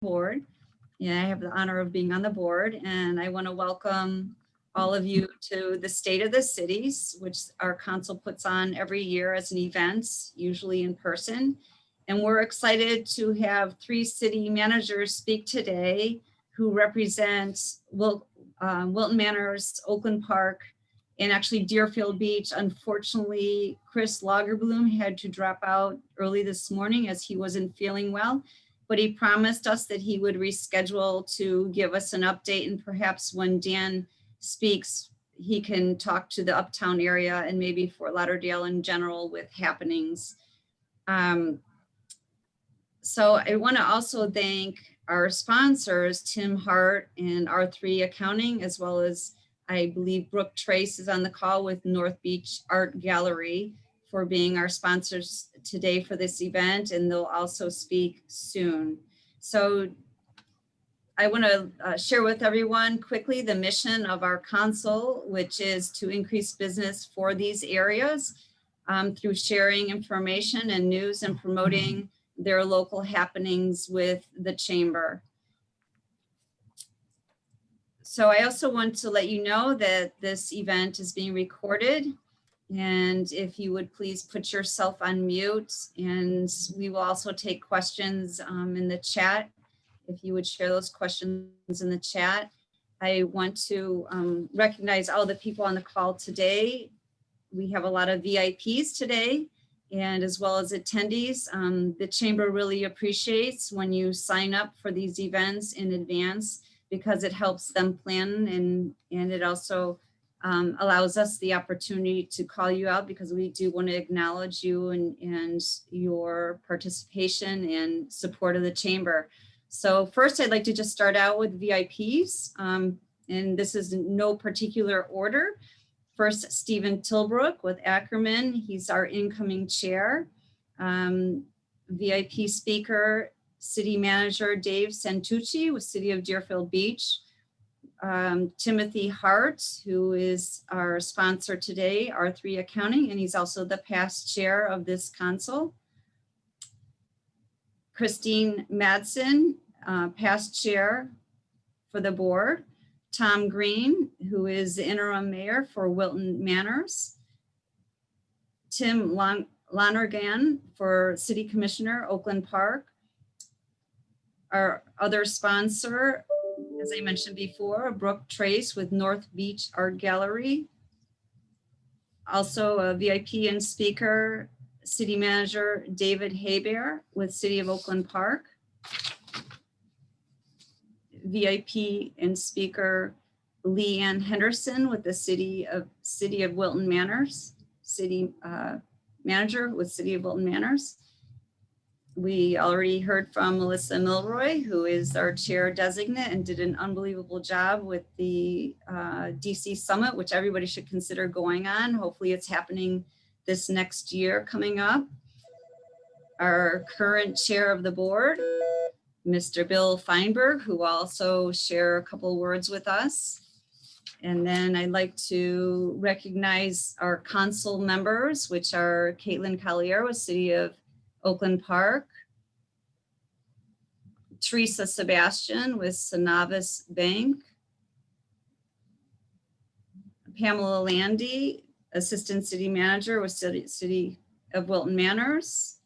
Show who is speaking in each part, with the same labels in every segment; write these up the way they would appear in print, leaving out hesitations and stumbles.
Speaker 1: board. Yeah, I have the honor of being on the board, and I want to welcome all of you to the State of the Cities, which our council puts on every year as an event, usually in person. And we're excited to have 3 city managers speak today who represent Wilton Manors, Oakland Park, and actually Deerfield Beach. Unfortunately, Chris Lagerbloom had to drop out early this morning as he wasn't feeling well, but he promised us that he would reschedule to give us an update, and perhaps when Dan speaks, he can talk to the Uptown area and maybe Fort Lauderdale in general with happenings. So I want to also thank our sponsors, Tim Hart and R3 Accounting, as well as I believe Brooke Trace is on the call with North Beach Art Gallery for being our sponsors today for this event, and they'll also speak soon. So I want to share with everyone quickly the mission of our council, which is to increase business for these areas through sharing information and news and promoting their local happenings with the chamber. So I also want to let you know that this event is being recorded, and if you would please put yourself on mute, and we will also take questions in the chat. If you would share those questions in the chat. I want to recognize all the people on the call today. We have a lot of VIPs today, and as well as attendees. The chamber really appreciates when you sign up for these events in advance, because it helps them plan, and it also allows us the opportunity to call you out, because we do want to acknowledge you and your participation and support of the chamber. So first, I'd like to just start out with VIPs, and this is in no particular order. First, Stephen Tilbrook with Ackerman. He's our incoming chair. VIP speaker, City Manager Dave Santucci with City of Deerfield Beach. Timothy Hart, who is our sponsor today, R3 Accounting, and he's also the past chair of this council. Christine Madsen, past chair for the board. Tom Green, who is the interim mayor for Wilton Manors. Tim Lonergan for City Commissioner, Oakland Park. Our other sponsor, as I mentioned before, Brooke Trace with North Beach Art Gallery. Also a VIP and speaker, City Manager David Hebert with City of Oakland Park. VIP and speaker Leigh Henderson with the City of Wilton Manors. City Manager with City of Wilton Manors. We already heard from Melissa Milroy, who is our chair designate and did an unbelievable job with the DC Summit, which everybody should consider going on. Hopefully it's happening this next year coming up. Our current chair of the board, Mr. Bill Feinberg, who will also share a couple words with us. And then I'd like to recognize our council members, which are Caitlin Collier with City of Oakland Park, Teresa Sebastian with Synovus Bank, Pamela Landy, Assistant City Manager with City of Wilton Manors,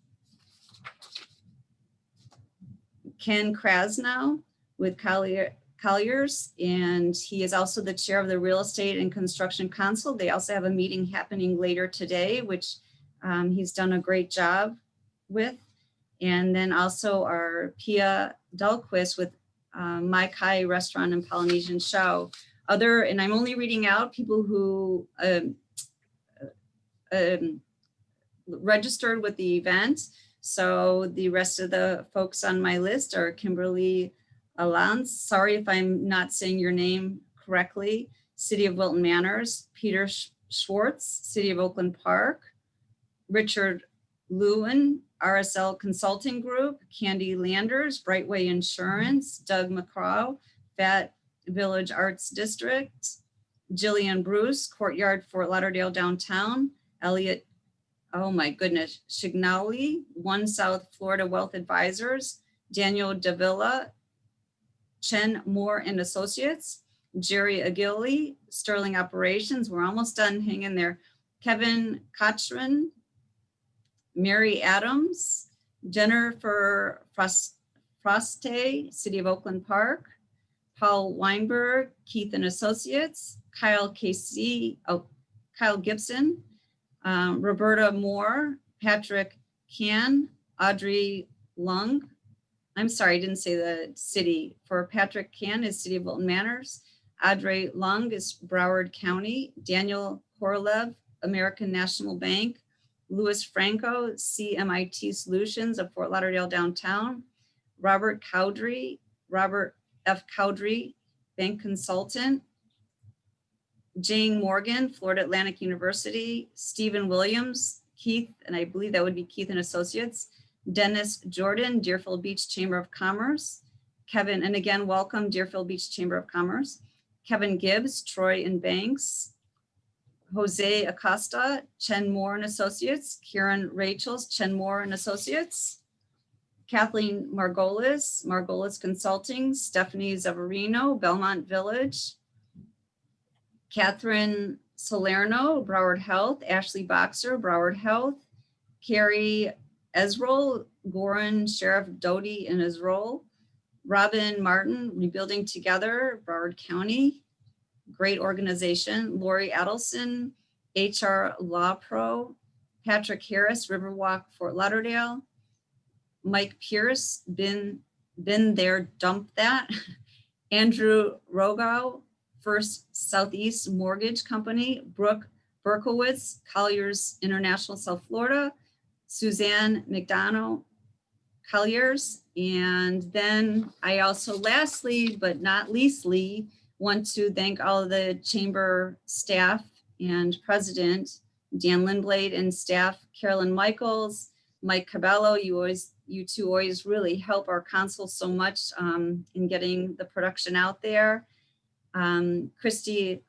Speaker 1: Ken Krasnow with Colliers, and he is also the chair of the Real Estate and Construction Council. They also have a meeting happening later today, which he's done a great job with. And then also our Pia Dahlquist with Mai Kai Restaurant and Polynesian Show. And I'm only reading out people who registered with the event. So the rest of the folks on my list are Kimberly Alans, sorry if I'm not saying your name correctly, City of Wilton Manors, Peter Schwartz, City of Oakland Park, Richard Lewin, RSL Consulting Group, Candy Landers, Brightway Insurance, Doug McCraw, Fat Village Arts District, Jillian Bruce, Courtyard Fort Lauderdale Downtown, Elliot, oh my goodness, Shignali, One South Florida Wealth Advisors, Daniel Davila, Chen Moore and Associates, Jerry Agili, Sterling Operations, we're almost done, hang in there, Kevin Kochran, Mary Adams, Jennifer Froste, City of Oakland Park, Paul Weinberg, Keith and Associates, Kyle Gibson, Roberta Moore, Patrick Can, Audrey Lung. I'm sorry, I didn't say the city. For Patrick Can is City of Wilton Manors. Audrey Lung is Broward County. Daniel Korolev, American National Bank. Louis Franco, CMIT Solutions of Fort Lauderdale Downtown. Robert F. Cowdrey, Bank Consultant. Jane Morgan, Florida Atlantic University. Stephen Williams, Keith, and I believe that would be Keith and Associates. Dennis Jordan, Deerfield Beach Chamber of Commerce. Kevin, and again, welcome, Deerfield Beach Chamber of Commerce. Kevin Gibbs, Troy and Banks. Jose Acosta, Chen Moore and Associates. Kieran Rachels, Chen Moore and Associates. Kathleen Margolis Consulting. Stephanie Zavarino, Belmont Village. Catherine Salerno, Broward Health. Ashley Boxer, Broward Health. Carrie Ezrol, Goran Sheriff Doty and Ezrol. Robin Martin, Rebuilding Together, Broward County. Great organization. Lori Adelson, HR Law Pro. Patrick Harris, Riverwalk, Fort Lauderdale. Mike Pierce, been there, dump that. Andrew Rogow, First Southeast Mortgage Company. Brooke Berkowitz, Colliers International, South Florida. Suzanne McDonough, Colliers. And then I also, lastly, but not leastly, want to thank all of the chamber staff and president, Dan Lindblade, and staff, Carolyn Michaels, Mike Cabello. You two always really help our council so much in getting the production out there. Christy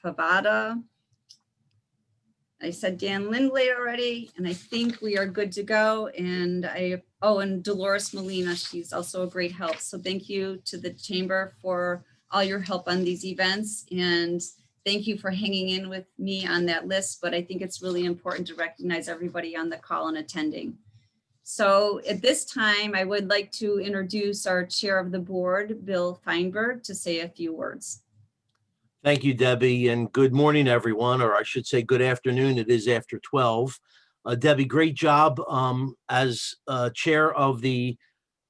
Speaker 1: Favada. I said Dan Lindblade already, and I think we are good to go. And and Dolores Molina, she's also a great help. So thank you to the chamber for all your help on these events. And thank you for hanging in with me on that list. But I think it's really important to recognize everybody on the call and attending. So at this time, I would like to introduce our chair of the board, Bill Feinberg, to say a few words.
Speaker 2: Thank you, Debbie, and good morning, everyone, or I should say good afternoon. It is after 12. Debbie, great job as chair of the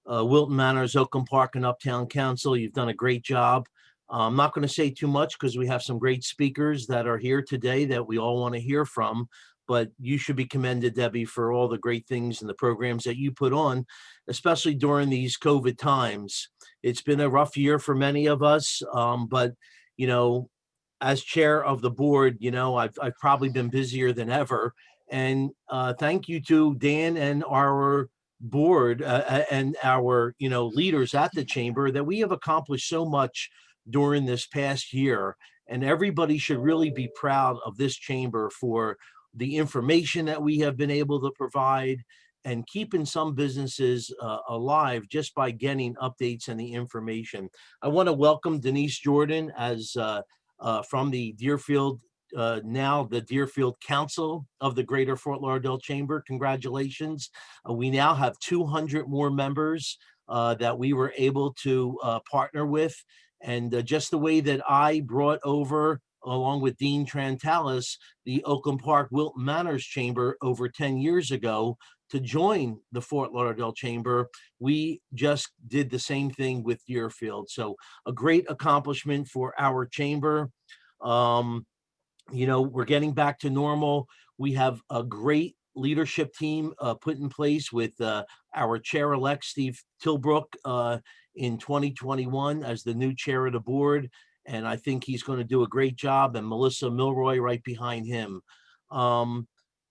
Speaker 2: Wilton Manors, Oakland Park, and Uptown Council. You've done a great job. I'm not going to say too much because we have some great speakers that are here today that we all want to hear from, but you should be commended, Debbie, for all the great things and the programs that you put on, especially during these COVID times. It's been a rough year for many of us, but you know, as chair of the board, you know, I've probably been busier than ever. And thank you to Dan and our board and our, leaders at the chamber that we have accomplished so much during this past year. And everybody should really be proud of this chamber for the information that we have been able to provide and keeping some businesses alive just by getting updates and the information. I want to welcome Denise Jordan as from the Deerfield, now the Deerfield Council of the Greater Fort Lauderdale Chamber. Congratulations. We now have 200 more members that we were able to partner with. And just the way that I brought over, along with Dean Trantalis, the Oakland Park Wilton Manors Chamber over 10 years ago, to join the Fort Lauderdale Chamber, we just did the same thing with Deerfield. So a great accomplishment for our chamber. We're getting back to normal. We have a great leadership team put in place with our chair-elect, Steve Tilbrook, in 2021 as the new chair of the board. And I think he's going to do a great job, and Melissa Milroy right behind him.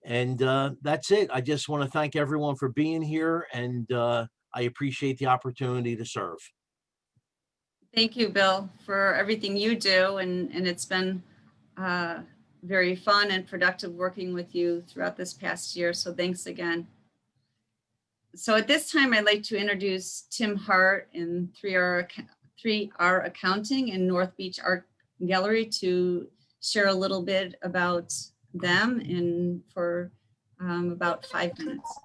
Speaker 2: And that's it. I just want to thank everyone for being here, and I appreciate the opportunity to serve.
Speaker 1: Thank you, Bill, for everything you do, and it's been very fun and productive working with you throughout this past year, so thanks again. So at this time, I'd like to introduce Tim Hart and 3R 3R Accounting and North Beach Art Gallery to share a little bit about them and for about 5 minutes.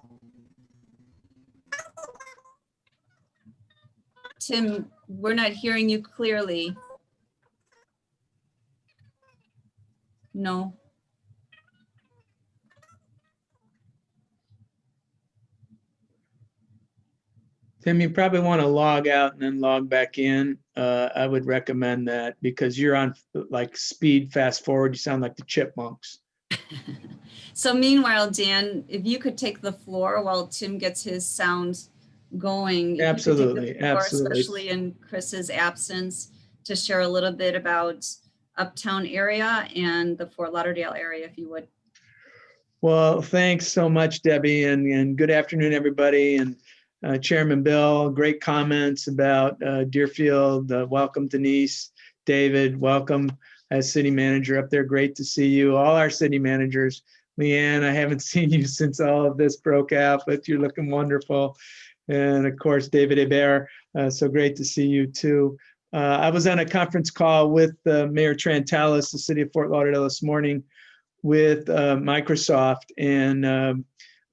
Speaker 1: Tim, we're not hearing you clearly. No.
Speaker 3: Tim, you probably want to log out and then log back in. I would recommend that because you're on like speed fast forward. You sound like the chipmunks.
Speaker 1: So meanwhile, Dan, if you could take the floor while Tim gets his sound going. If you could take the
Speaker 3: Absolutely,
Speaker 1: floor,
Speaker 3: absolutely.
Speaker 1: especially in Chris's absence, to share a little bit about Uptown area and the Fort Lauderdale area, if you would.
Speaker 3: Well, thanks so much, Debbie, and good afternoon, everybody. And Chairman Bill, great comments about Deerfield. Welcome, Denise. David, welcome as city manager up there. Great to see you. All our city managers. Leanne, I haven't seen you since all of this broke out, but you're looking wonderful. And of course, David Hebert, so great to see you too. I was on a conference call with Mayor Trantalis, the city of Fort Lauderdale this morning, with Microsoft and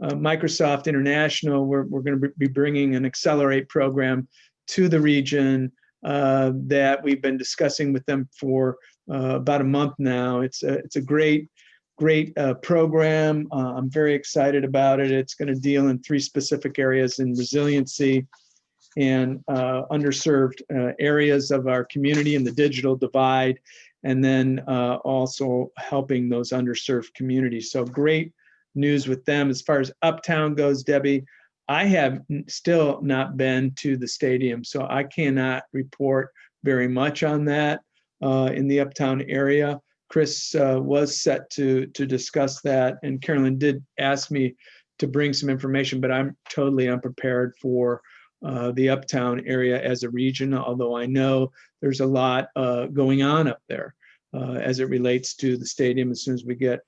Speaker 3: Microsoft International. We're going to be bringing an Accelerate program to the region that we've been discussing with them for about a month now. It's a great program. I'm very excited about it. It's going to deal in 3 specific areas: in resiliency and underserved areas of our community and the digital divide, and then also helping those underserved communities. So great news with them. As far as Uptown goes, Debbie, I have still not been to the stadium, so I cannot report very much on that in the Uptown area. Chris was set to discuss that, and Carolyn did ask me to bring some information, but I'm totally unprepared for the Uptown area as a region, although I know there's a lot going on up there as it relates to the stadium as soon as we get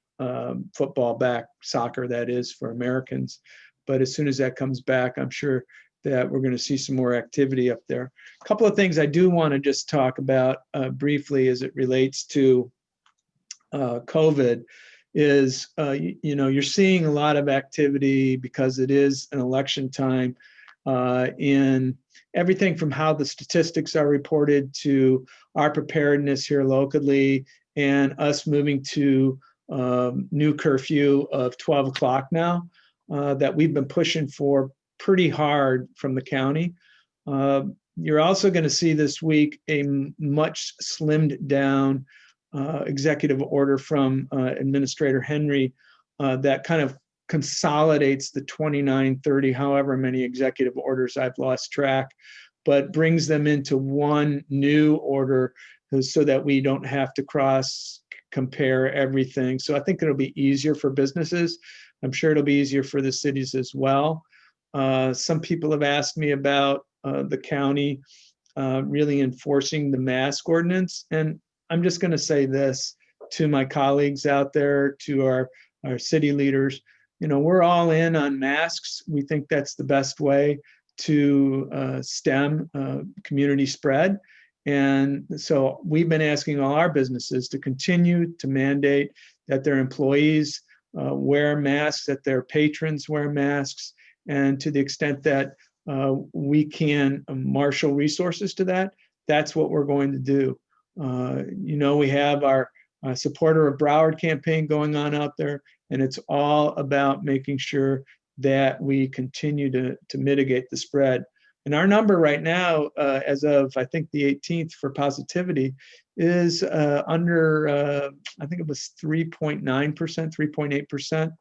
Speaker 3: football back, soccer that is, for Americans. But as soon as that comes back, I'm sure that we're going to see some more activity up there. A couple of things I do want to just talk about briefly as it relates to COVID is, you're seeing a lot of activity because it is an election time in everything from how the statistics are reported to our preparedness here locally and us moving to new curfew of 12 o'clock now that we've been pushing for pretty hard from the county. You're also going to see this week a much slimmed down executive order from Administrator Henry that kind of consolidates the 29, 30, however many executive orders, I've lost track, but brings them into one new order so that we don't have to cross compare everything. So I think it'll be easier for businesses. I'm sure it'll be easier for the cities as well. Some people have asked me about the county really enforcing the mask ordinance. And I'm just going to say this to my colleagues out there, to our city leaders. We're all in on masks. We think that's the best way to stem community spread. And so we've been asking all our businesses to continue to mandate that their employees wear masks, that their patrons wear masks, and to the extent that we can marshal resources to that, that's what we're going to do. We have our Supporter of Broward campaign going on out there, and it's all about making sure that we continue to mitigate the spread. And our number right now, as of, I think, the 18th for positivity is under, I think it was 3.9%, 3.8%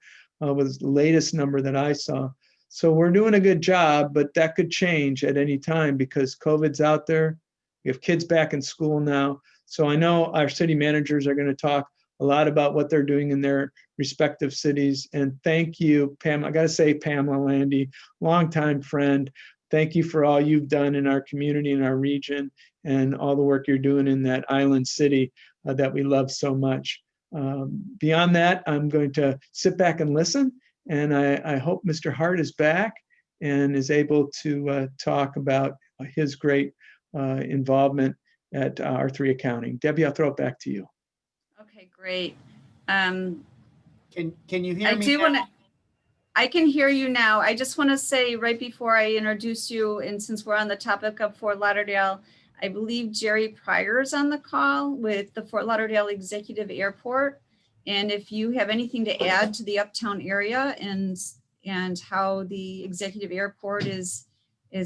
Speaker 3: was the latest number that I saw. So we're doing a good job, but that could change at any time because COVID's out there. We have kids back in school now. So I know our city managers are going to talk a lot about what they're doing in their respective cities. And thank you, Pam. I got to say, Pamela Landy, longtime friend. Thank you for all you've done in our community, in our region, and all the work you're doing in that island city that we love so much. Beyond that, I'm going to sit back and listen. And I hope Mr. Hart is back and is able to talk about his great involvement at R3 Accounting. Debbie, I'll throw it back to you.
Speaker 1: Okay, great.
Speaker 4: Can you hear
Speaker 1: I
Speaker 4: me
Speaker 1: do
Speaker 4: now?
Speaker 1: want to, I can hear you now. I just want to say right before I introduce you, and since we're on the topic of Fort Lauderdale, I believe Jerry Pryor is on the call with the Fort Lauderdale Executive Airport. And if you have anything to add to the Uptown area and how the Executive Airport is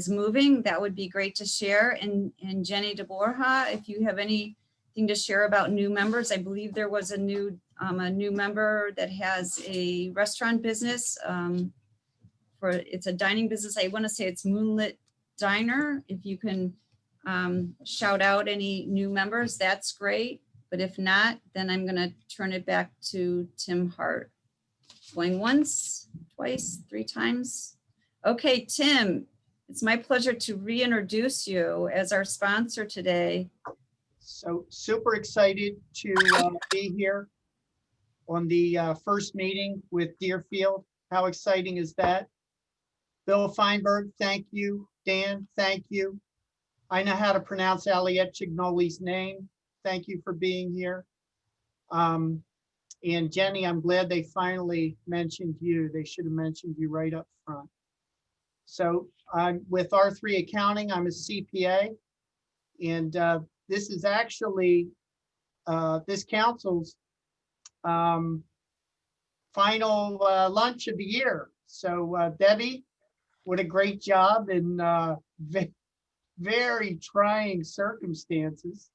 Speaker 1: moving, that would be great to share. And Jenny DeBorja, if you have anything to share about new members, I believe there was a new member that has a restaurant business. It's a dining business. I want to say it's Moonlit Diner. If you can shout out any new members, that's great. But if not, then I'm going to turn it back to Tim Hart. Going once, twice, three times. Okay, Tim, it's my pleasure to reintroduce you as our sponsor today.
Speaker 4: So super excited to be here on the first meeting with Deerfield. How exciting is that? Bill Feinberg, thank you. Dan, thank you. I know how to pronounce Aliette Chignoli's name. Thank you for being here. And Jenny, I'm glad they finally mentioned you. They should have mentioned you right up front. So I'm with R3 Accounting. I'm a CPA. And this is actually this council's final lunch of the year. So Debbie, what a great job in very trying circumstances.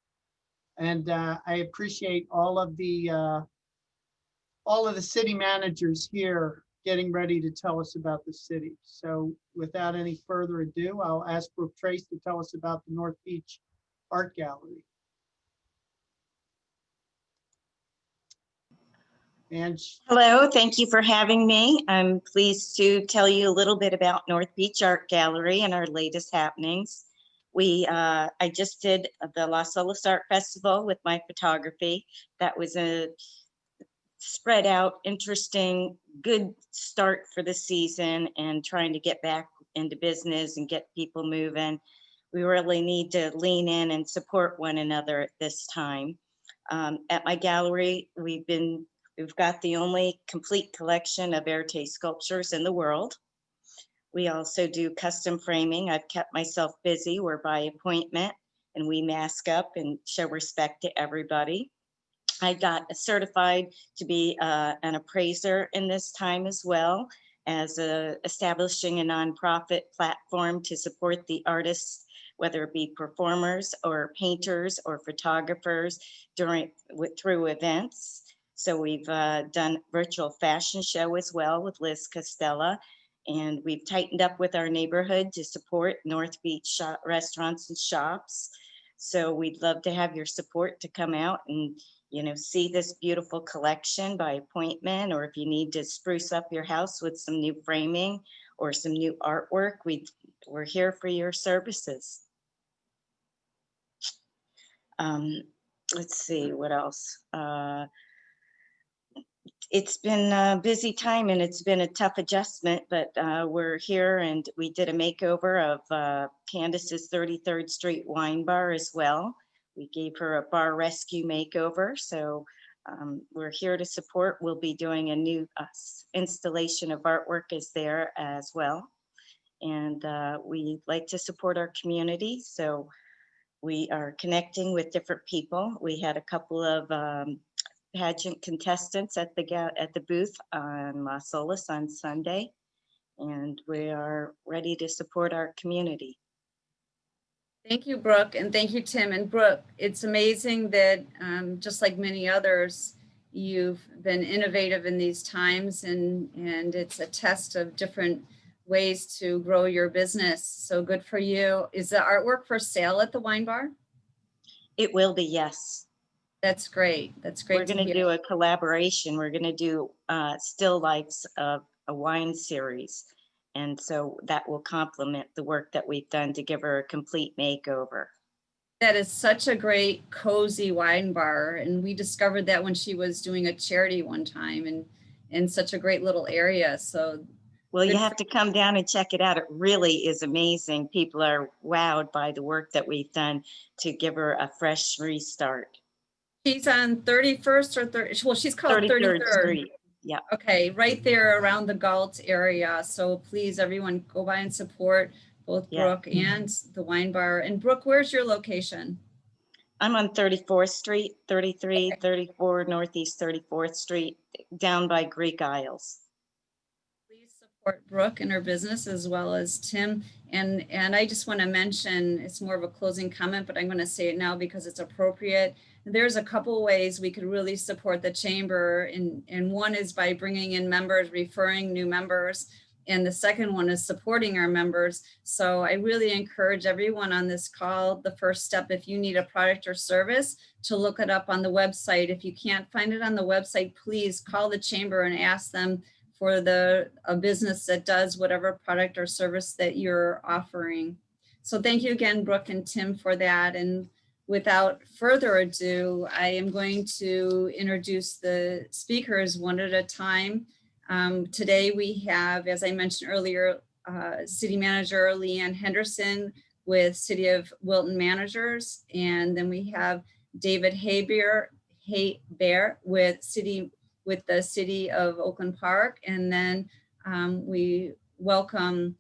Speaker 4: And I appreciate all of the city managers here getting ready to tell us about the city. So without any further ado, I'll ask Brooke Trace to tell us about the North Beach Art Gallery. And
Speaker 5: hello, thank you for having me. I'm pleased to tell you a little bit about North Beach Art Gallery and our latest happenings. I just did the Las Olas Art Festival with my photography. That was a spread out, interesting, good start for the season and trying to get back into business and get people moving. We really need to lean in and support one another at this time. At my gallery, we've got the only complete collection of Arte sculptures in the world. We also do custom framing. I've kept myself busy. We're by appointment and we mask up and show respect to everybody. I got certified to be an appraiser in this time as well as establishing a nonprofit platform to support the artists, whether it be performers or painters or photographers through events. So we've done virtual fashion show as well with Liz Costella, and we've tightened up with our neighborhood to support North Beach restaurants and shops. So we'd love to have your support to come out and see this beautiful collection by appointment, or if you need to spruce up your house with some new framing or some new artwork, we're here for your services. Let's see what else. It's been a busy time and it's been a tough adjustment, but we're here and we did a makeover of Candace's 33rd Street Wine Bar as well. We gave her a bar rescue makeover. So we're here to support. We'll be doing a new installation of artwork is there as well. And we like to support our community. So we are connecting with different people. We had a couple of pageant contestants at the booth on Las Olas on Sunday, and we are ready to support our community.
Speaker 1: Thank you, Brooke, and thank you, Tim. And Brooke, it's amazing that just like many others, you've been innovative in these times, and it's a test of different ways to grow your business. So good for you. Is the artwork for sale at the wine bar?
Speaker 5: It will be, yes.
Speaker 1: That's great. That's great.
Speaker 5: We're going to do a collaboration. We're going to do still lifes of a wine series. And so that will complement the work that we've done to give her a complete makeover.
Speaker 1: That is such a great cozy wine bar. And we discovered that when she was doing a charity one time, and in such a great little area. So
Speaker 5: Well, you
Speaker 1: Good
Speaker 5: have to come down and check it out. It really is amazing. People are wowed by the work that we've done to give her a fresh restart.
Speaker 1: She's on 31st or 30, well, she's called
Speaker 5: 33rd
Speaker 1: 33rd.
Speaker 5: Street. Yeah.
Speaker 1: Okay, right there around the Galt area. So please, everyone, go by and support both
Speaker 5: Yeah.
Speaker 1: Brooke and the wine bar. And Brooke, where's your location?
Speaker 5: I'm on 34th Street, 33, 34 Northeast 34th Street, down by Greek Isles.
Speaker 1: Please support Brooke and her business as well as Tim. And I just want to mention, it's more of a closing comment, but I'm going to say it now because it's appropriate. There's a couple ways we could really support the chamber. And one is by bringing in members, referring new members. And the second one is supporting our members. So I really encourage everyone on this call, the first step, if you need a product or service, to look it up on the website. If you can't find it on the website, please call the chamber and ask them for a business that does whatever product or service that you're offering. So thank you again, Brooke and Tim, for that. And without further ado, I am going to introduce the speakers one at a time. Today we have, as I mentioned earlier, City Manager Leigh Henderson with City of Wilton Manors, and then we have David Hebert with the City of Oakland Park, and then we welcome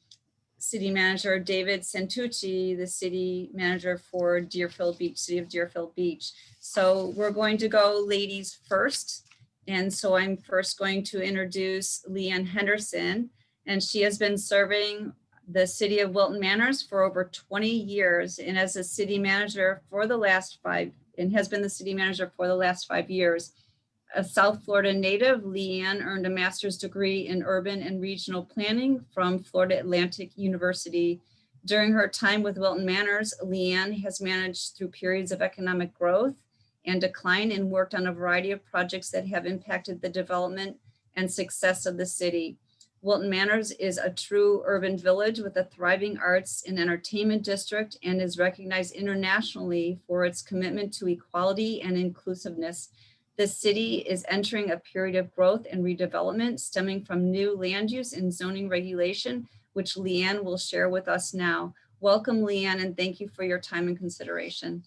Speaker 1: City Manager David Santucci, the City Manager for Deerfield Beach, City of Deerfield Beach. So we're going to go ladies first. And so I'm first going to introduce Leigh Henderson, and she has been serving the City of Wilton Manors for over 20 years, and as a city manager for the last 5 years. A South Florida native, Leigh earned a master's degree in urban and regional planning from Florida Atlantic University. During her time with Wilton Manors, Leigh has managed through periods of economic growth and decline and worked on a variety of projects that have impacted the development and success of the city. Wilton Manors is a true urban village with a thriving arts and entertainment district and is recognized internationally for its commitment to equality and inclusiveness. The city is entering a period of growth and redevelopment stemming from new land use and zoning regulation, which Leigh will share with us now. Welcome, Leigh, and thank you for your time and consideration.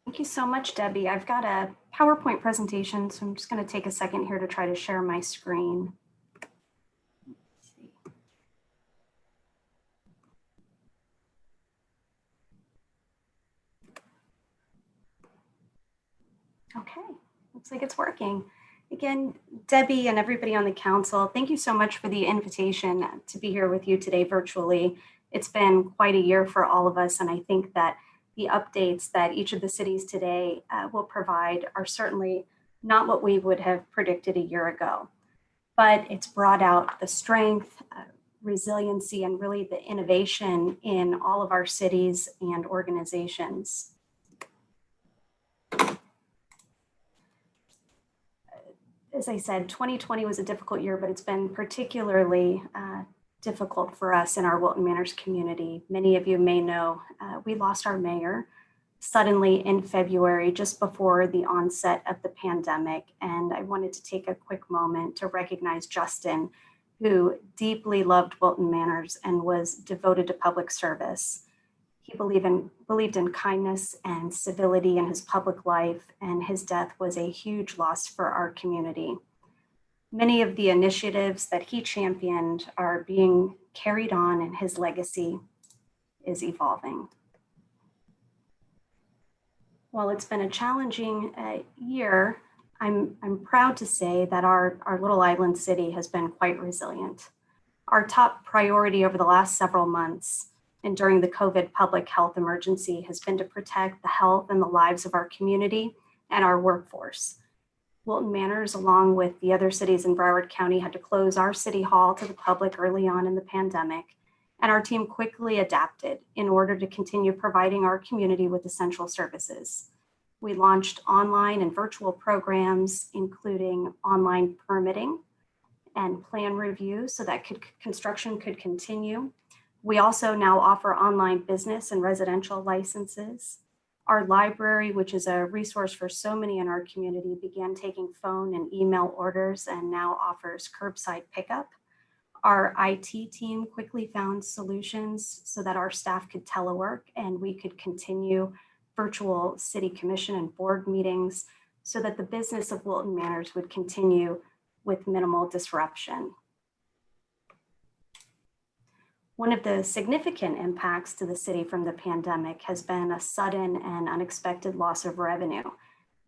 Speaker 6: Thank you so much, Debbie. I've got a PowerPoint presentation, so I'm just going to take a second here to try to share my screen. Let's see. Okay, looks like it's working. Again, Debbie and everybody on the council, thank you so much for the invitation to be here with you today virtually. It's been quite a year for all of us, and I think that the updates that each of the cities today will provide are certainly not what we would have predicted a year ago, but it's brought out the strength, resiliency, and really the innovation in all of our cities and organizations. As I said, 2020 was a difficult year, but it's been particularly difficult for us in our Wilton Manors community. Many of you may know we lost our mayor suddenly in February, just before the onset of the pandemic. And I wanted to take a quick moment to recognize Justin, who deeply loved Wilton Manors and was devoted to public service. He believed in kindness and civility in his public life, and his death was a huge loss for our community. Many of the initiatives that he championed are being carried on, and his legacy is evolving. While it's been a challenging year, I'm proud to say that our little island city has been quite resilient. Our top priority over the last several months and during the COVID public health emergency has been to protect the health and the lives of our community and our workforce. Wilton Manors, along with the other cities in Broward County, had to close our city hall to the public early on in the pandemic, and our team quickly adapted in order to continue providing our community with essential services. We launched online and virtual programs, including online permitting and plan review so that construction could continue. We also now offer online business and residential licenses. Our library, which is a resource for so many in our community, began taking phone and email orders and now offers curbside pickup. Our IT team quickly found solutions so that our staff could telework and we could continue virtual city commission and board meetings so that the business of Wilton Manors would continue with minimal disruption. One of the significant impacts to the city from the pandemic has been a sudden and unexpected loss of revenue.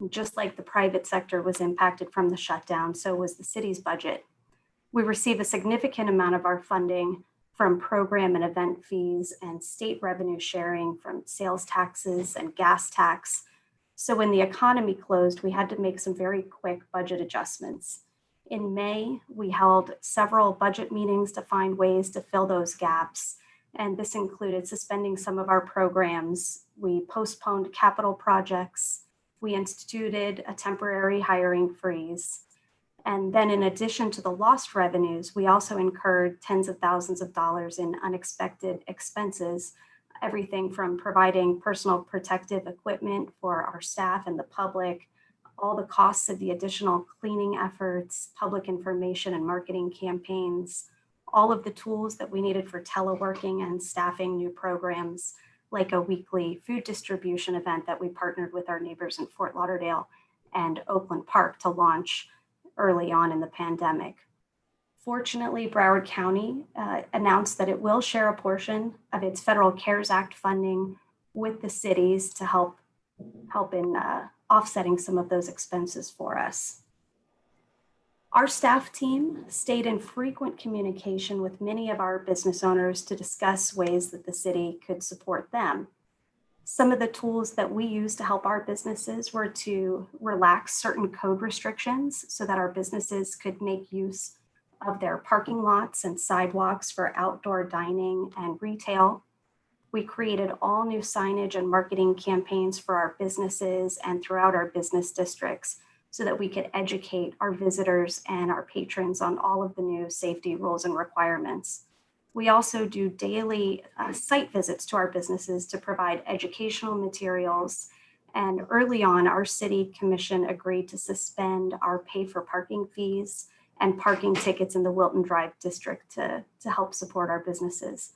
Speaker 6: Just like the private sector was impacted from the shutdown, so was the city's budget. We receive a significant amount of our funding from program and event fees and state revenue sharing from sales taxes and gas tax. So when the economy closed, we had to make some very quick budget adjustments. In May, we held several budget meetings to find ways to fill those gaps. And this included suspending some of our programs. We postponed capital projects. We instituted a temporary hiring freeze. And then in addition to the lost revenues, we also incurred tens of thousands of dollars in unexpected expenses, everything from providing personal protective equipment for our staff and the public, all the costs of the additional cleaning efforts, public information and marketing campaigns, all of the tools that we needed for teleworking and staffing new programs, like a weekly food distribution event that we partnered with our neighbors in Fort Lauderdale and Oakland Park to launch early on in the pandemic. Fortunately, Broward County announced that it will share a portion of its federal CARES Act funding with the cities to help in offsetting some of those expenses for us. Our staff team stayed in frequent communication with many of our business owners to discuss ways that the city could support them. Some of the tools that we use to help our businesses were to relax certain code restrictions so that our businesses could make use of their parking lots and sidewalks for outdoor dining and retail. We created all new signage and marketing campaigns for our businesses and throughout our business districts so that we could educate our visitors and our patrons on all of the new safety rules and requirements. We also do daily site visits to our businesses to provide educational materials. And early on, our city commission agreed to suspend our pay for parking fees and parking tickets in the Wilton Drive district to help support our businesses.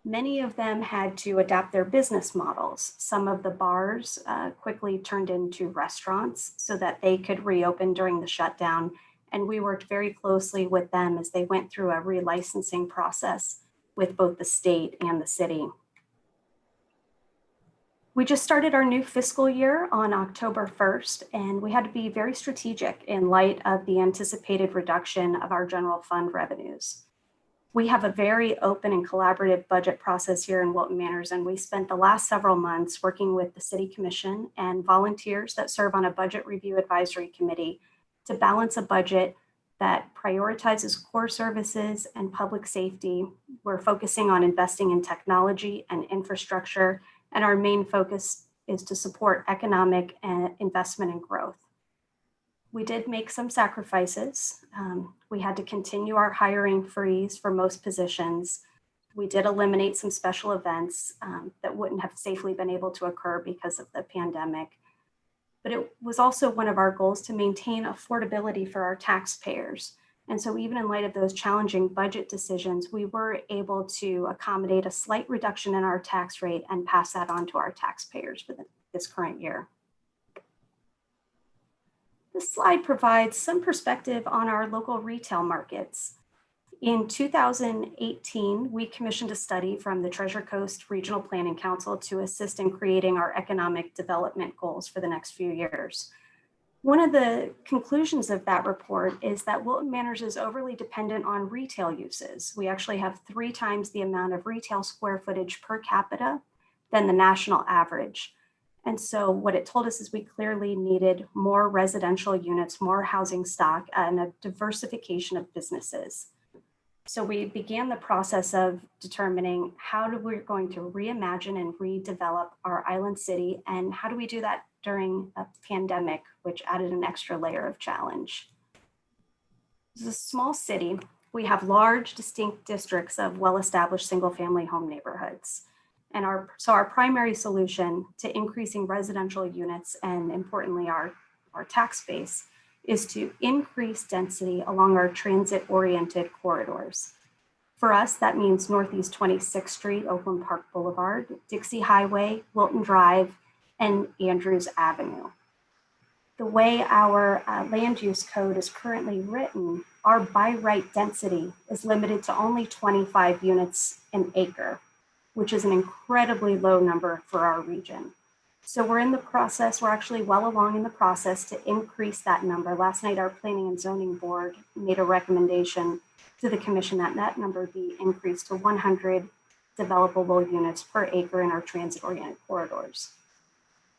Speaker 6: Many of them had to adapt their business models. Some of the bars quickly turned into restaurants so that they could reopen during the shutdown. And we worked very closely with them as they went through a relicensing process with both the state and the city. We just started our new fiscal year on October 1st, and we had to be very strategic in light of the anticipated reduction of our general fund revenues. We have a very open and collaborative budget process here in Wilton Manors, and we spent the last several months working with the City Commission and volunteers that serve on a budget review advisory committee to balance a budget that prioritizes core services and public safety. We're focusing on investing in technology and infrastructure, and our main focus is to support economic investment and growth. We did make some sacrifices. We had to continue our hiring freeze for most positions. We did eliminate some special events that wouldn't have safely been able to occur because of the pandemic. But it was also one of our goals to maintain affordability for our taxpayers. And so even in light of those challenging budget decisions, we were able to accommodate a slight reduction in our tax rate and pass that on to our taxpayers for this current year. This slide provides some perspective on our local retail markets. In 2018, we commissioned a study from the Treasure Coast Regional Planning Council to assist in creating our economic development goals for the next few years. One of the conclusions of that report is that Wilton Manors is overly dependent on retail uses. We actually have 3 times the amount of retail square footage per capita than the national average. And so what it told us is we clearly needed more residential units, more housing stock, and a diversification of businesses. So we began the process of determining how we're going to reimagine and redevelop our island city, and how do we do that during a pandemic, which added an extra layer of challenge. This is a small city. We have large, distinct districts of well-established single-family home neighborhoods. And our primary solution to increasing residential units and importantly our tax base is to increase density along our transit-oriented corridors. For us, that means Northeast 26th Street, Oakland Park Boulevard, Dixie Highway, Wilton Drive, and Andrews Avenue. The way our land use code is currently written, our by right density is limited to only 25 units an acre, which is an incredibly low number for our region. So we're in the process, we're actually well along in the process to increase that number. Last night, our Planning and Zoning Board made a recommendation to the commission that that number be increased to 100 developable units per acre in our transit-oriented corridors.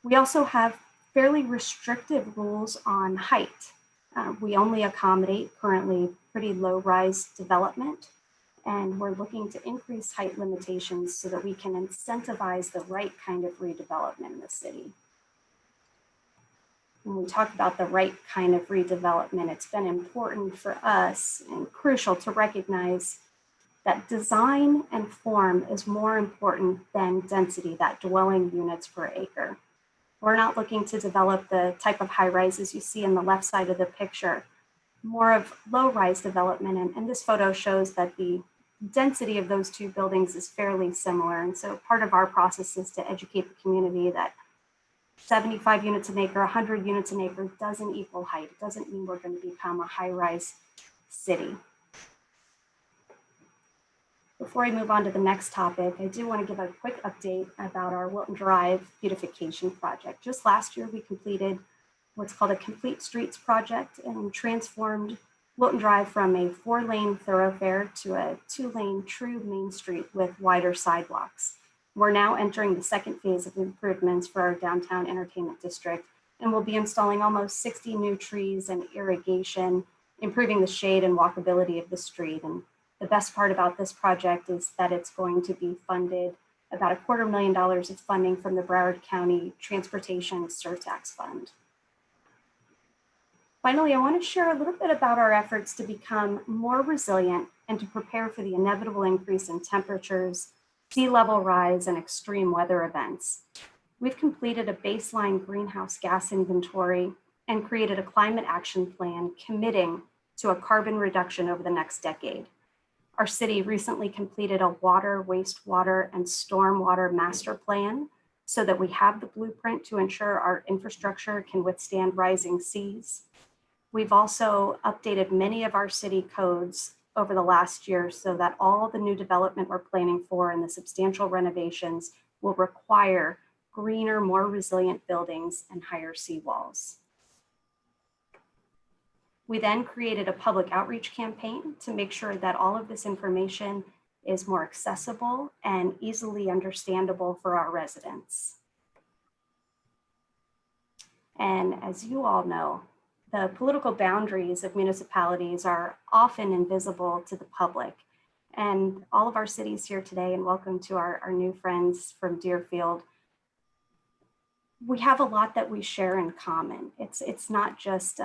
Speaker 6: We also have fairly restrictive rules on height. We only accommodate currently pretty low-rise development, and we're looking to increase height limitations so that we can incentivize the right kind of redevelopment in the city. When we talk about the right kind of redevelopment, it's been important for us and crucial to recognize that design and form is more important than density, that dwelling units per acre. We're not looking to develop the type of high rises you see in the left side of the picture, more of low rise development. And this photo shows that the density of those two buildings is fairly similar. And so part of our process is to educate the community that 75 units an acre, 100 units an acre doesn't equal height. It doesn't mean we're going to become a high-rise city. Before I move on to the next topic, I do want to give a quick update about our Wilton Drive beautification project. Just last year, we completed what's called a Complete Streets project and transformed Wilton Drive from a 4-lane thoroughfare to a 2-lane true main street with wider sidewalks. We're now entering the second phase of improvements for our downtown entertainment district, and we'll be installing almost 60 new trees and irrigation, improving the shade and walkability of the street. And the best part about this project is that it's going to be funded about $250,000 of funding from the Broward County Transportation Surtax Fund. Finally, I want to share a little bit about our efforts to become more resilient and to prepare for the inevitable increase in temperatures, sea level rise, and extreme weather events. We've completed a baseline greenhouse gas inventory and created a climate action plan committing to a carbon reduction over the next decade. Our city recently completed a water, wastewater, and stormwater master plan so that we have the blueprint to ensure our infrastructure can withstand rising seas. We've also updated many of our city codes over the last year so that all the new development we're planning for and the substantial renovations will require greener, more resilient buildings and higher seawalls. We then created a public outreach campaign to make sure that all of this information is more accessible and easily understandable for our residents. And as you all know, the political boundaries of municipalities are often invisible to the public. And all of our cities here today, and welcome to our new friends from Deerfield, we have a lot that we share in common. It's not just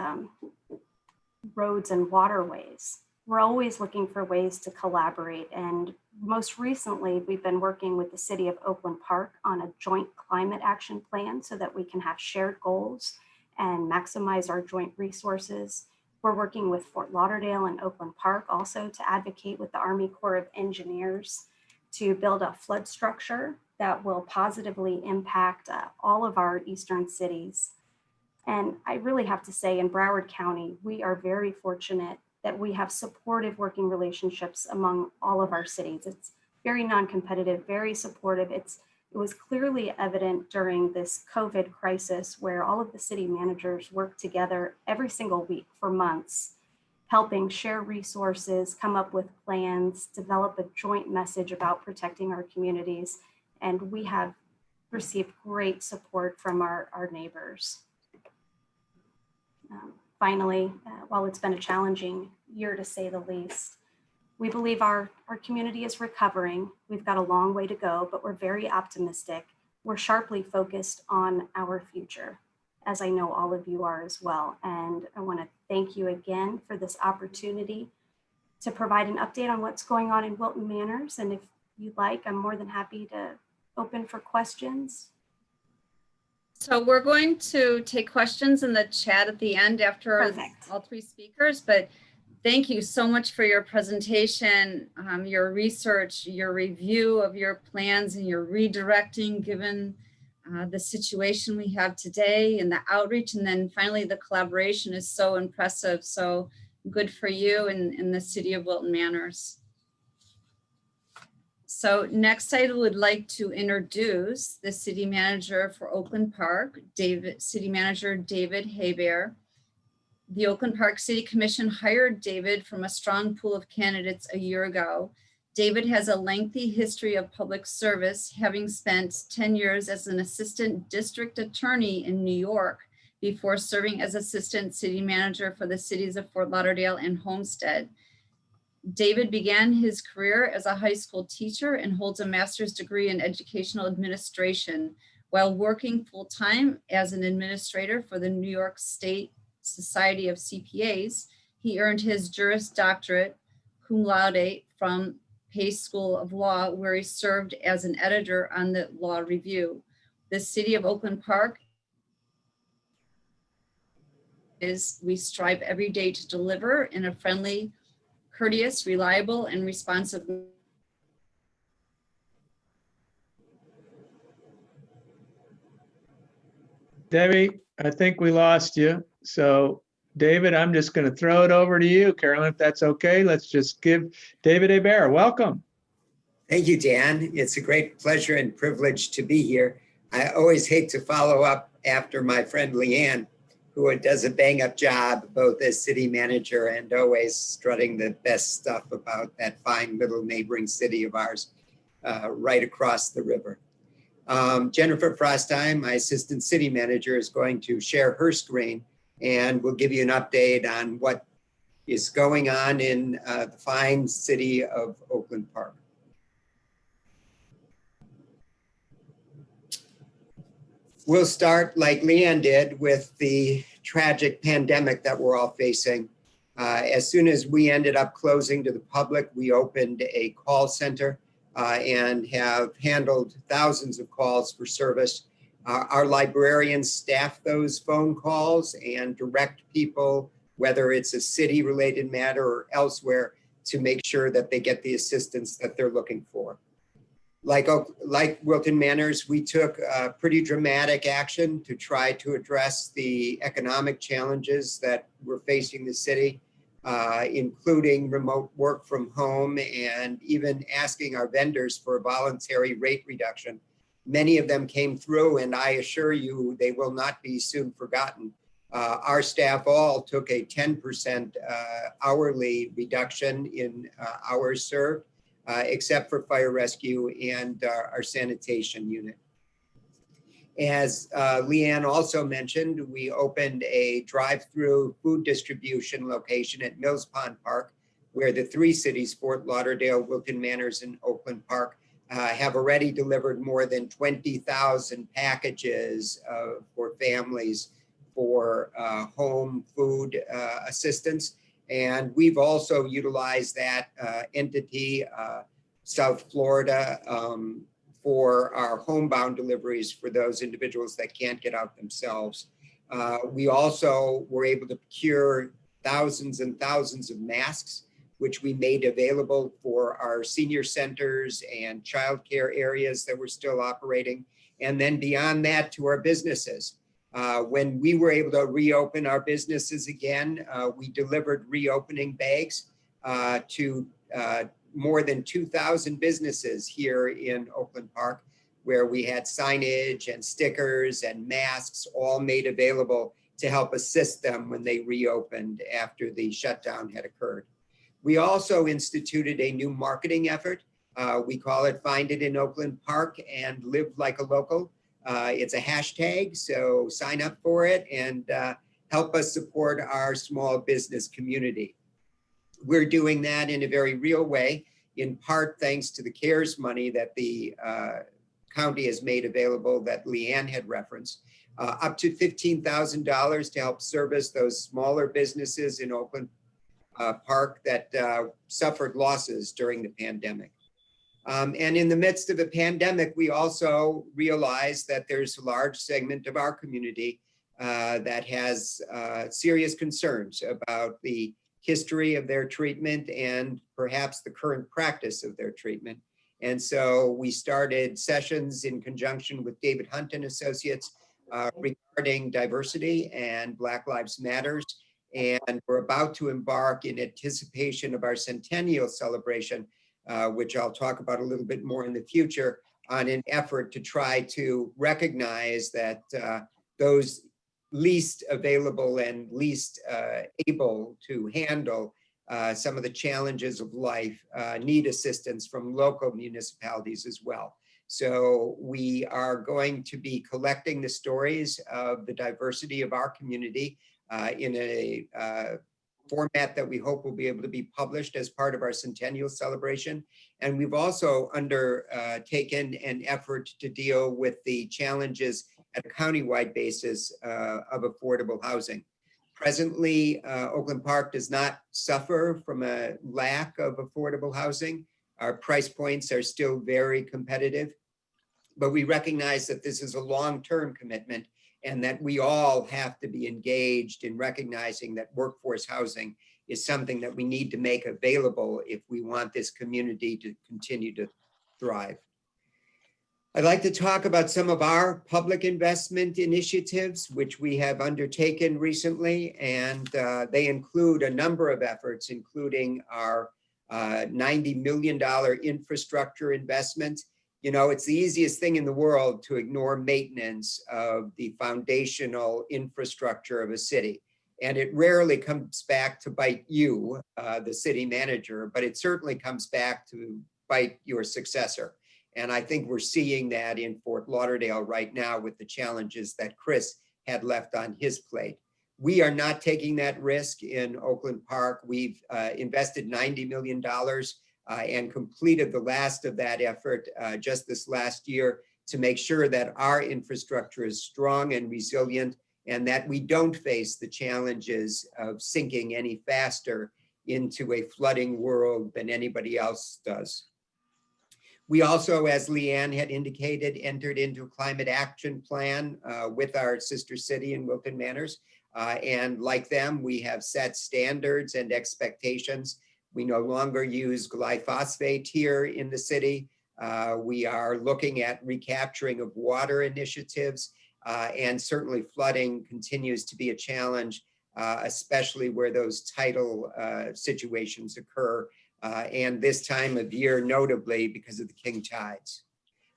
Speaker 6: roads and waterways. We're always looking for ways to collaborate. And most recently, we've been working with the city of Oakland Park on a joint climate action plan so that we can have shared goals and maximize our joint resources. We're working with Fort Lauderdale and Oakland Park also to advocate with the Army Corps of Engineers to build a flood structure that will positively impact all of our eastern cities. And I really have to say, in Broward County, we are very fortunate that we have supportive working relationships among all of our cities. It's very non-competitive, very supportive. It was clearly evident during this COVID crisis where all of the city managers worked together every single week for months, helping share resources, come up with plans, develop a joint message about protecting our communities. And we have received great support from our neighbors. Finally, while it's been a challenging year to say the least, we believe our community is recovering. We've got a long way to go, but we're very optimistic. We're sharply focused on our future, as I know all of you are as well. And I want to thank you again for this opportunity to provide an update on what's going on in Wilton Manors. And if you'd like, I'm more than happy to open for questions.
Speaker 1: So we're going to take questions in the chat at the end after
Speaker 6: Perfect.
Speaker 1: all three speakers, but thank you so much for your presentation, your research, your review of your plans, and your redirecting given the situation we have today and the outreach. And then finally, the collaboration is so impressive. So good for you in the city of Wilton Manors. So next I would like to introduce the city manager for Oakland Park, City Manager David Hebert. The Oakland Park City Commission hired David from a strong pool of candidates a year ago. David has a lengthy history of public service, having spent 10 years as an assistant district attorney in New York before serving as assistant city manager for the cities of Fort Lauderdale and Homestead. David began his career as a high school teacher and holds a master's degree in educational administration while working full-time as an administrator for the New York State Society of CPAs. He earned his Juris Doctorate cum laude from Pace School of Law, where he served as an editor on the Law Review. The city of Oakland Park we strive every day to deliver in a friendly, courteous, reliable, and responsive.
Speaker 3: Debbie, I think we lost you. So David, I'm just going to throw it over to you. Carolyn, if that's okay, let's just give David Hebert. Welcome.
Speaker 7: Thank you, Dan. It's a great pleasure and privilege to be here. I always hate to follow up after my friend Leanne, who does a bang-up job both as city manager and always strutting the best stuff about that fine little neighboring city of ours right across the river. Jennifer Frostheim, my assistant city manager, is going to share her screen and we'll give you an update on what is going on in the fine city of Oakland Park. We'll start, like Leanne did, with the tragic pandemic that we're all facing. As soon as we ended up closing to the public, we opened a call center and have handled thousands of calls for service. Our librarians staff those phone calls and direct people, whether it's a city-related matter or elsewhere, to make sure that they get the assistance that they're looking for. Like Wilton Manors, we took pretty dramatic action to try to address the economic challenges that we're facing the city, including remote work from home and even asking our vendors for a voluntary rate reduction. Many of them came through, and I assure you they will not be soon forgotten. Our staff all took a 10% hourly reduction in hours served, except for fire rescue and our sanitation unit. As Leanne also mentioned, we opened a drive-through food distribution location at Mills Pond Park, where the three cities, Fort Lauderdale, Wilton Manors, and Oakland Park, have already delivered more than 20,000 packages for families for home food assistance. And we've also utilized that entity, South Florida, for our homebound deliveries for those individuals that can't get out themselves. We also were able to procure thousands and thousands of masks, which we made available for our senior centers and childcare areas that were still operating. And then beyond that, to our businesses. When we were able to reopen our businesses again, we delivered reopening bags to more than 2,000 businesses here in Oakland Park, where we had signage and stickers and masks all made available to help assist them when they reopened after the shutdown had occurred. We also instituted a new marketing effort. We call it Find It in Oakland Park and Live Like a Local. It's a hashtag, so sign up for it and help us support our small business community. We're doing that in a very real way, in part thanks to the CARES money that the county has made available that Leanne had referenced, up to $15,000 to help service those smaller businesses in Oakland Park that suffered losses during the pandemic. And in the midst of a pandemic, we also realize that there's a large segment of our community that has serious concerns about the history of their treatment and perhaps the current practice of their treatment. And so we started sessions in conjunction with David Hunt and Associates regarding diversity and Black Lives Matters. And we're about to embark in anticipation of our centennial celebration, which I'll talk about a little bit more in the future, on an effort to try to recognize that those least available and least able to handle some of the challenges of life need assistance from local municipalities as well. So we are going to be collecting the stories of the diversity of our community in a format that we hope will be able to be published as part of our centennial celebration. And we've also undertaken an effort to deal with the challenges at a countywide basis of affordable housing. Presently, Oakland Park does not suffer from a lack of affordable housing. Our price points are still very competitive, but we recognize that this is a long-term commitment and that we all have to be engaged in recognizing that workforce housing is something that we need to make available if we want this community to continue to thrive. I'd like to talk about some of our public investment initiatives, which we have undertaken recently, and they include a number of efforts, including our $90 million infrastructure investment. You know, it's the easiest thing in the world to ignore maintenance of the foundational infrastructure of a city. And it rarely comes back to bite you, the city manager, but it certainly comes back to bite your successor. And I think we're seeing that in Fort Lauderdale right now with the challenges that Chris had left on his plate. We are not taking that risk in Oakland Park. We've invested $90 million and completed the last of that effort just this last year to make sure that our infrastructure is strong and resilient and that we don't face the challenges of sinking any faster into a flooding world than anybody else does. We also, as Leanne had indicated, entered into a climate action plan with our sister city in Wilton Manors. And like them, we have set standards and expectations. We no longer use glyphosate here in the city. We are looking at recapturing of water initiatives, and certainly flooding continues to be a challenge, especially where those tidal situations occur. And this time of year, notably because of the king tides.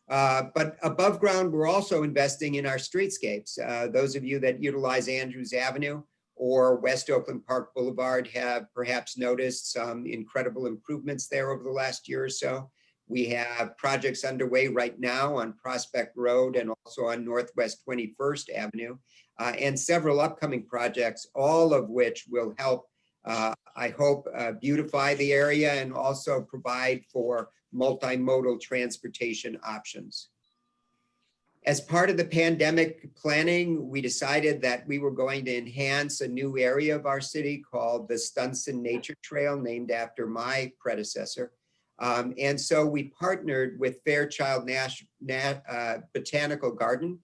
Speaker 7: But above ground, we're also investing in our streetscapes. Those of you that utilize Andrews Avenue or West Oakland Park Boulevard have perhaps noticed some incredible improvements there over the last year or so. We have projects underway right now on Prospect Road and also on Northwest 21st Avenue, and several upcoming projects, all of which will help I hope beautify the area and also provide for multimodal transportation options. As part of the pandemic planning, we decided that we were going to enhance a new area of our city called the Stunson Nature Trail, named after my predecessor. And so we partnered with Fairchild Botanical Garden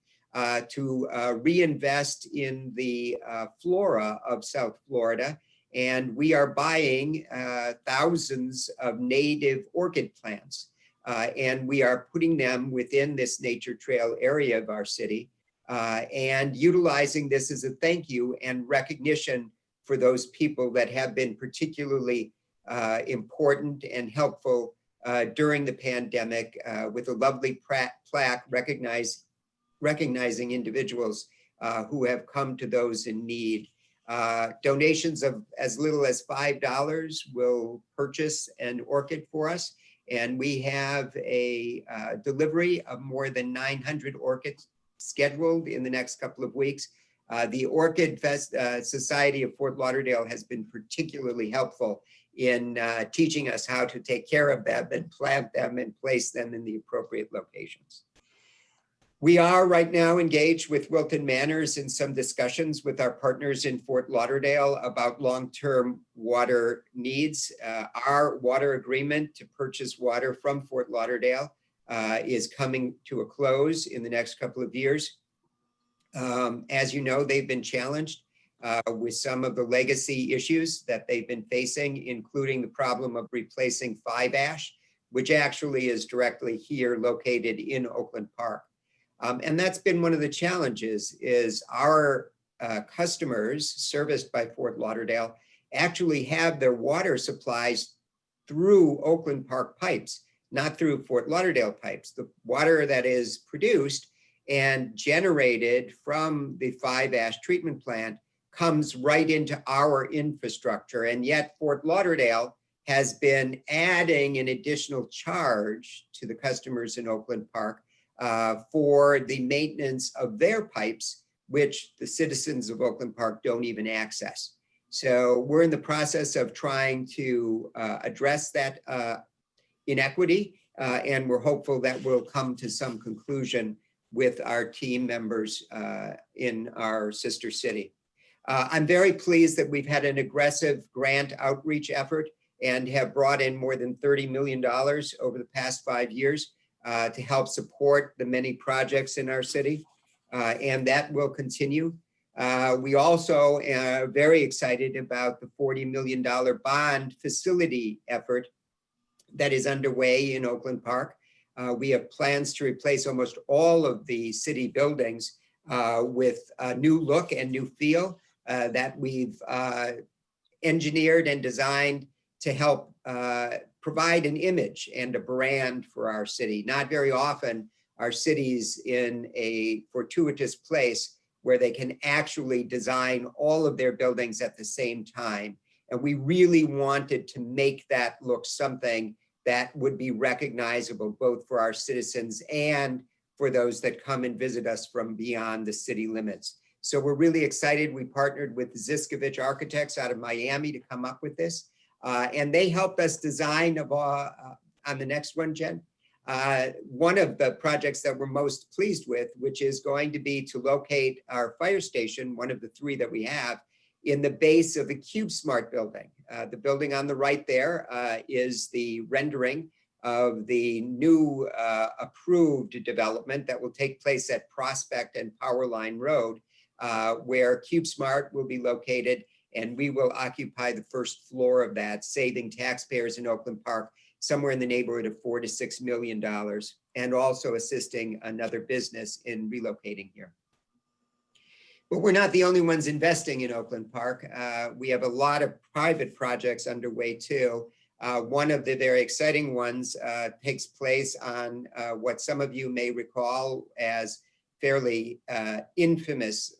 Speaker 7: to reinvest in the flora of South Florida. And we are buying thousands of native orchid plants. And we are putting them within this nature trail area of our city and utilizing this as a thank you and recognition for those people that have been particularly important and helpful during the pandemic with a lovely plaque recognizing individuals who have come to those in need. Donations of as little as $5 will purchase an orchid for us. And we have a delivery of more than 900 orchids scheduled in the next couple of weeks. The Orchid Society of Fort Lauderdale has been particularly helpful in teaching us how to take care of them and plant them and place them in the appropriate locations. We are right now engaged with Wilton Manors in some discussions with our partners in Fort Lauderdale about long-term water needs. Our water agreement to purchase water from Fort Lauderdale is coming to a close in the next couple of years. As you know, they've been challenged with some of the legacy issues that they've been facing, including the problem of replacing 5-ash, which actually is directly here located in Oakland Park. And that's been one of the challenges is our customers serviced by Fort Lauderdale actually have their water supplies through Oakland Park pipes, not through Fort Lauderdale pipes. The water that is produced and generated from the 5-ash treatment plant comes right into our infrastructure. And yet Fort Lauderdale has been adding an additional charge to the customers in Oakland Park for the maintenance of their pipes, which the citizens of Oakland Park don't even access. So we're in the process of trying to address that inequity, and we're hopeful that we'll come to some conclusion with our team members in our sister city. I'm very pleased that we've had an aggressive grant outreach effort and have brought in more than $30 million over the past 5 years to help support the many projects in our city, and that will continue. We also are very excited about the $40 million bond facility effort that is underway in Oakland Park. We have plans to replace almost all of the city buildings with a new look and new feel that we've engineered and designed to help provide an image and a brand for our city. Not very often are cities in a fortuitous place where they can actually design all of their buildings at the same time. And we really wanted to make that look something that would be recognizable both for our citizens and for those that come and visit us from beyond the city limits. So we're really excited. We partnered with Ziskovich Architects out of Miami to come up with this. And they helped us design on the next one, Jen, one of the projects that we're most pleased with, which is going to be to locate our fire station, one of the 3 that we have, in the base of the CubeSmart building. The building on the right there is the rendering of the new approved development that will take place at Prospect and Powerline Road, where CubeSmart will be located, and we will occupy the first floor of that, saving taxpayers in Oakland Park somewhere in the neighborhood of $4 to $6 million, and also assisting another business in relocating here. But we're not the only ones investing in Oakland Park. We have a lot of private projects underway too. One of the very exciting ones takes place on what some of you may recall as fairly infamous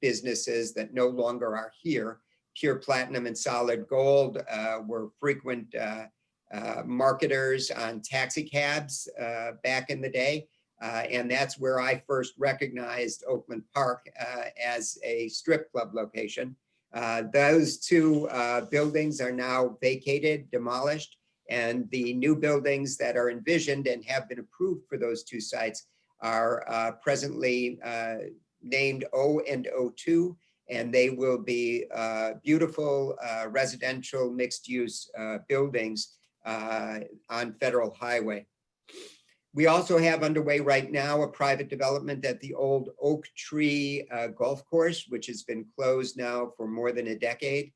Speaker 7: businesses that no longer are here. Pure Platinum and Solid Gold were frequent marketers on taxi cabs back in the day. And that's where I first recognized Oakland Park as a strip club location. Those 2 buildings are now vacated, demolished, and the new buildings that are envisioned and have been approved for those 2 sites are presently named O and O2, and they will be beautiful residential mixed-use buildings on Federal Highway. We also have underway right now a private development at the old Oak Tree Golf Course, which has been closed now for more than a decade.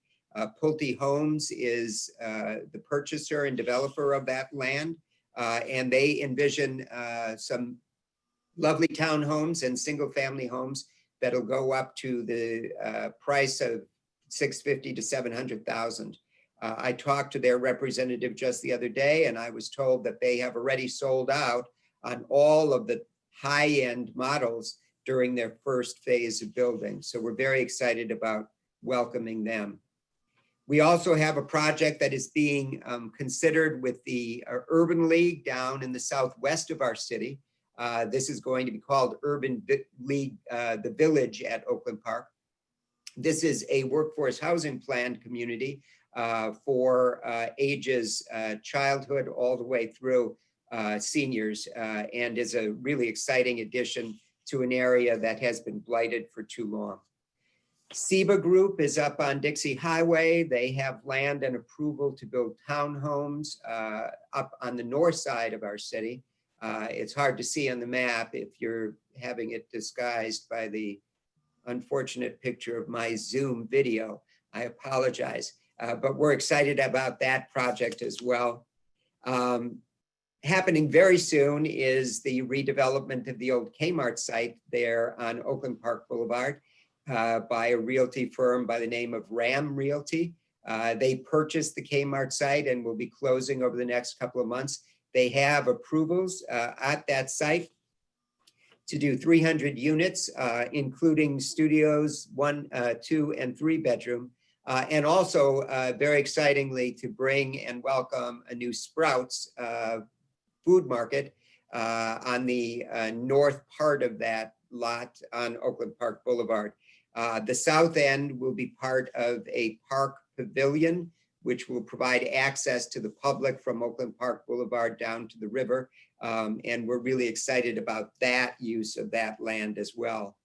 Speaker 7: Pulte Homes is the purchaser and developer of that land, and they envision some lovely townhomes and single-family homes that'll go up to the price of $650,000 to $700,000. I talked to their representative just the other day, and I was told that they have already sold out on all of the high-end models during their first phase of building. So we're very excited about welcoming them. We also have a project that is being considered with the Urban League down in the southwest of our city. This is going to be called Urban League, the Village at Oakland Park. This is a workforce housing planned community for ages childhood all the way through seniors and is a really exciting addition to an area that has been blighted for too long. SEBA Group is up on Dixie Highway. They have land and approval to build townhomes up on the north side of our city. It's hard to see on the map if you're having it disguised by the unfortunate picture of my Zoom video. I apologize, but we're excited about that project as well. Happening very soon is the redevelopment of the old Kmart site there on Oakland Park Boulevard by a realty firm by the name of Ram Realty. They purchased the Kmart site and will be closing over the next couple of months. They have approvals at that site to do 300 units, including studios, 1, 2, and 3 bedroom. And also, very excitingly, to bring and welcome a new Sprouts food market on the north part of that lot on Oakland Park Boulevard. The south end will be part of a park pavilion, which will provide access to the public from Oakland Park Boulevard down to the river. And we're really excited about that use of that land as well.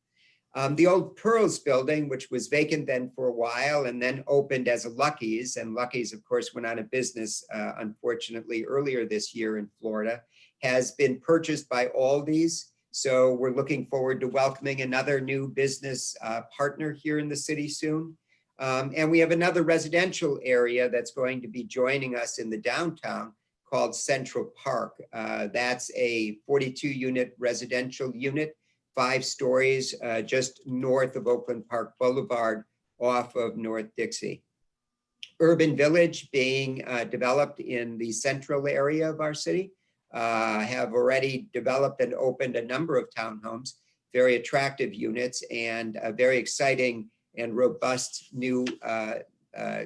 Speaker 7: The old Pearls building, which was vacant then for a while and then opened as a Lucky's, and Lucky's, of course, went out of business, unfortunately, earlier this year in Florida, has been purchased by Aldi's. So we're looking forward to welcoming another new business partner here in the city soon. And we have another residential area that's going to be joining us in the downtown called Central Park. That's a 42-unit residential unit, 5 stories, just north of Oakland Park Boulevard off of North Dixie. Urban Village being developed in the central area of our city, have already developed and opened a number of townhomes, very attractive units, and a very exciting and robust new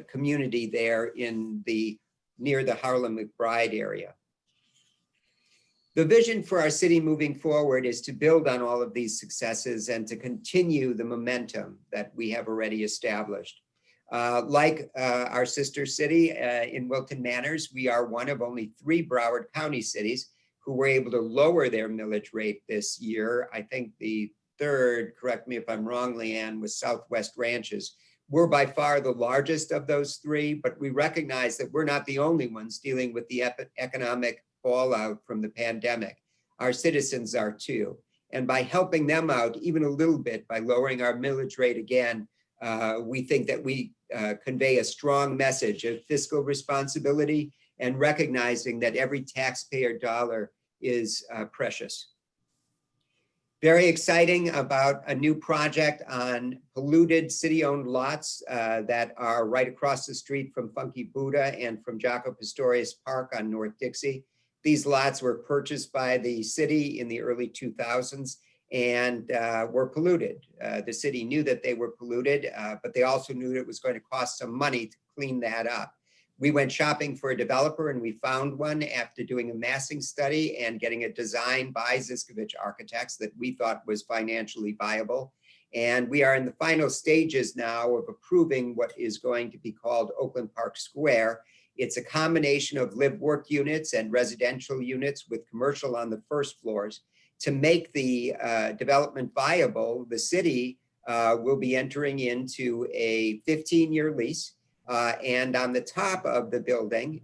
Speaker 7: community there in the near the Harlem McBride area. The vision for our city moving forward is to build on all of these successes and to continue the momentum that we have already established. Like our sister city in Wilton Manors, we are one of only 3 Broward County cities who were able to lower their millage rate this year. I think the third, correct me if I'm wrong, Leanne, was Southwest Ranches. We're by far the largest of those 3, but we recognize that we're not the only ones dealing with the economic fallout from the pandemic. Our citizens are too. And by helping them out even a little bit by lowering our millage rate again, we think that we convey a strong message of fiscal responsibility and recognizing that every taxpayer dollar is precious. Very exciting about a new project on polluted city-owned lots that are right across the street from Funky Buddha and from Jaco Pastorius Park on North Dixie. These lots were purchased by the city in the early 2000s and were polluted. The city knew that they were polluted, but they also knew it was going to cost some money to clean that up. We went shopping for a developer and we found one after doing a massing study and getting a design by Ziskovich Architects that we thought was financially viable. And we are in the final stages now of approving what is going to be called Oakland Park Square. It's a combination of live-work units and residential units with commercial on the first floors. To make the development viable, the city will be entering into a 15-year lease. And on the top of the building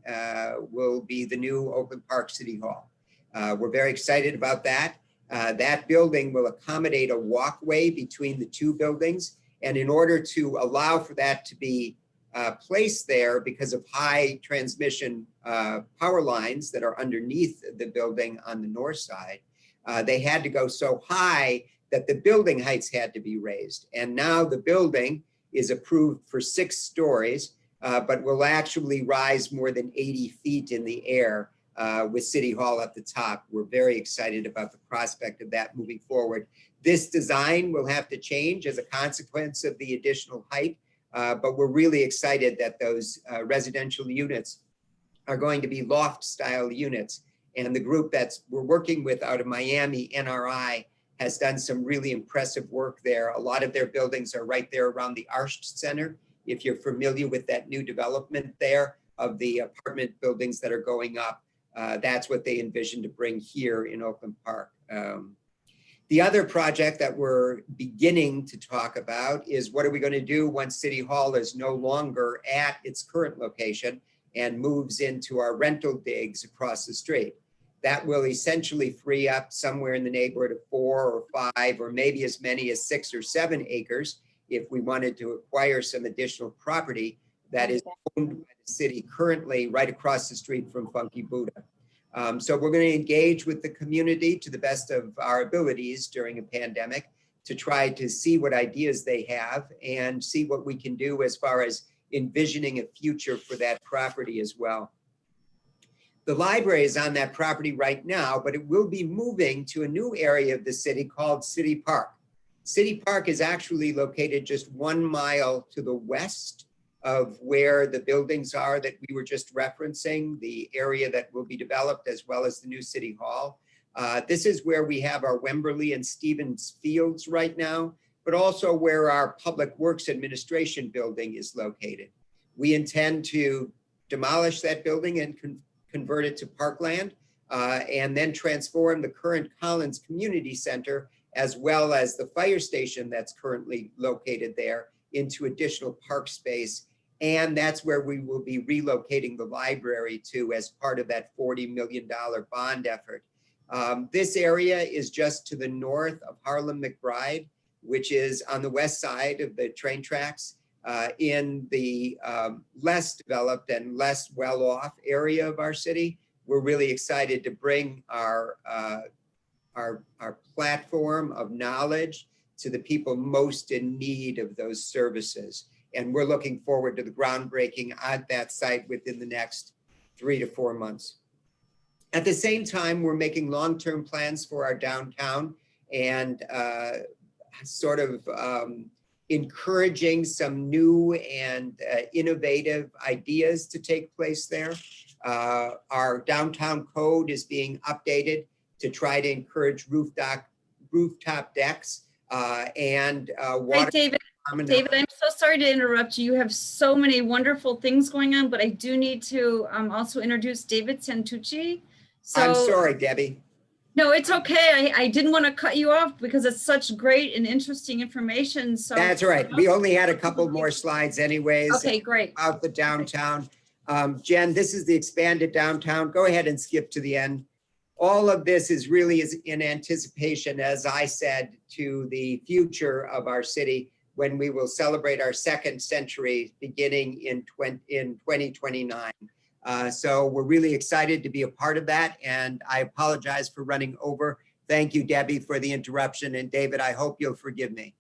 Speaker 7: will be the new Oakland Park City Hall. We're very excited about that. That building will accommodate a walkway between the 2 buildings. And in order to allow for that to be placed there because of high transmission power lines that are underneath the building on the north side, they had to go so high that the building heights had to be raised. And now the building is approved for 6 stories, but will actually rise more than 80 feet in the air with City Hall at the top. We're very excited about the prospect of that moving forward. This design will have to change as a consequence of the additional height, but we're really excited that those residential units are going to be loft style units. And the group we're working with out of Miami, NRI, has done some really impressive work there. A lot of their buildings are right there around the Arsht Center. If you're familiar with that new development there of the apartment buildings that are going up, that's what they envision to bring here in Oakland Park. The other project that we're beginning to talk about is what are we going to do once City Hall is no longer at its current location and moves into our rental digs across the street. That will essentially free up somewhere in the neighborhood of 4 or 5 or maybe as many as 6 or 7 acres if we wanted to acquire some additional property that is owned by the city currently right across the street from Funky Buddha. So we're going to engage with the community to the best of our abilities during a pandemic to try to see what ideas they have and see what we can do as far as envisioning a future for that property as well. The library is on that property right now, but it will be moving to a new area of the city called City Park. City Park is actually located just 1 mile to the west of where the buildings are that we were just referencing, the area that will be developed as well as the new City Hall. This is where we have our Wemberley and Stevens Fields right now, but also where our Public Works Administration building is located. We intend to demolish that building and convert it to parkland and then transform the current Collins Community Center as well as the fire station that's currently located there into additional park space. And that's where we will be relocating the library to as part of that $40 million bond effort. This area is just to the north of Harlem McBride, which is on the west side of the train tracks in the less developed and less well-off area of our city. We're really excited to bring our platform of knowledge to the people most in need of those services. And we're looking forward to the groundbreaking at that site within the next 3 to 4 months. At the same time, we're making long-term plans for our downtown and encouraging some new and innovative ideas to take place there. Our downtown code is being updated to try to encourage rooftop decks and water.
Speaker 1: Hi, David, I'm so sorry to interrupt you. You have so many wonderful things going on, but I do need to also introduce David Santucci. So,
Speaker 7: I'm sorry, Debbie.
Speaker 1: No, it's okay. I didn't want to cut you off because it's such great and interesting information. So
Speaker 7: that's all right. We only had a couple more slides anyways.
Speaker 1: Okay, great.
Speaker 7: About the downtown. Jen, this is the expanded downtown. Go ahead and skip to the end. All of this is really in anticipation, as I said, to the future of our city when we will celebrate our 2nd century beginning in 2029. So we're really excited to be a part of that. And I apologize for running over. Thank you, Debbie, for the interruption. And David, I hope you'll forgive me.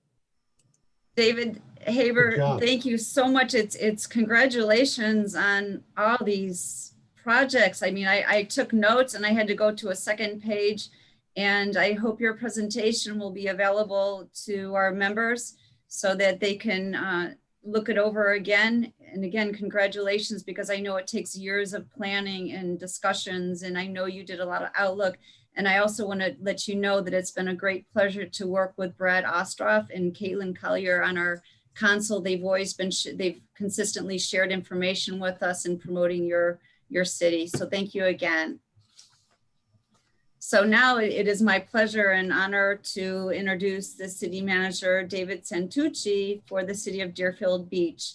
Speaker 1: David Hebert, thank you so much. It's congratulations on all these projects. I mean, I took notes and I had to go to a second page, and I hope your presentation will be available to our members so that they can look it over again. And again, congratulations, because I know it takes years of planning and discussions, and I know you did a lot of Outlook. And I also want to let you know that it's been a great pleasure to work with Brad Ostroff and Caitlin Collier on our council. They've always been, they've consistently shared information with us in promoting your city. So thank you again. So now it is my pleasure and honor to introduce the city manager, David Santucci, for the city of Deerfield Beach.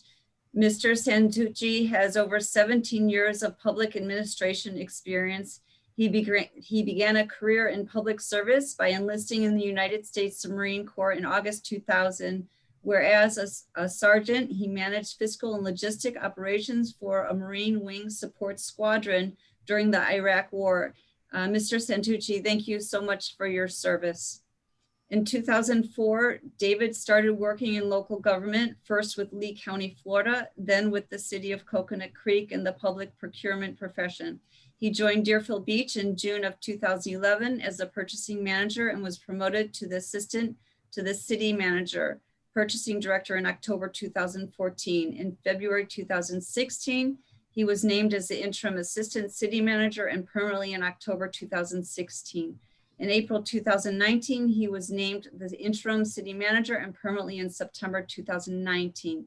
Speaker 1: Mr. Santucci has over 17 years of public administration experience. He began a career in public service by enlisting in the United States Marine Corps in August 2000, where as a sergeant, he managed fiscal and logistic operations for a Marine Wing Support Squadron during the Iraq War. Mr. Santucci, thank you so much for your service. In 2004, David started working in local government, first with Leigh County, Florida, then with the city of Coconut Creek in the public procurement profession. He joined Deerfield Beach in June of 2011 as a purchasing manager and was promoted to the assistant to the city manager, purchasing director in October 2014. In February 2016, he was named as the interim assistant city manager and permanently in October 2016. In April 2019, he was named the interim city manager and permanently in September 2019.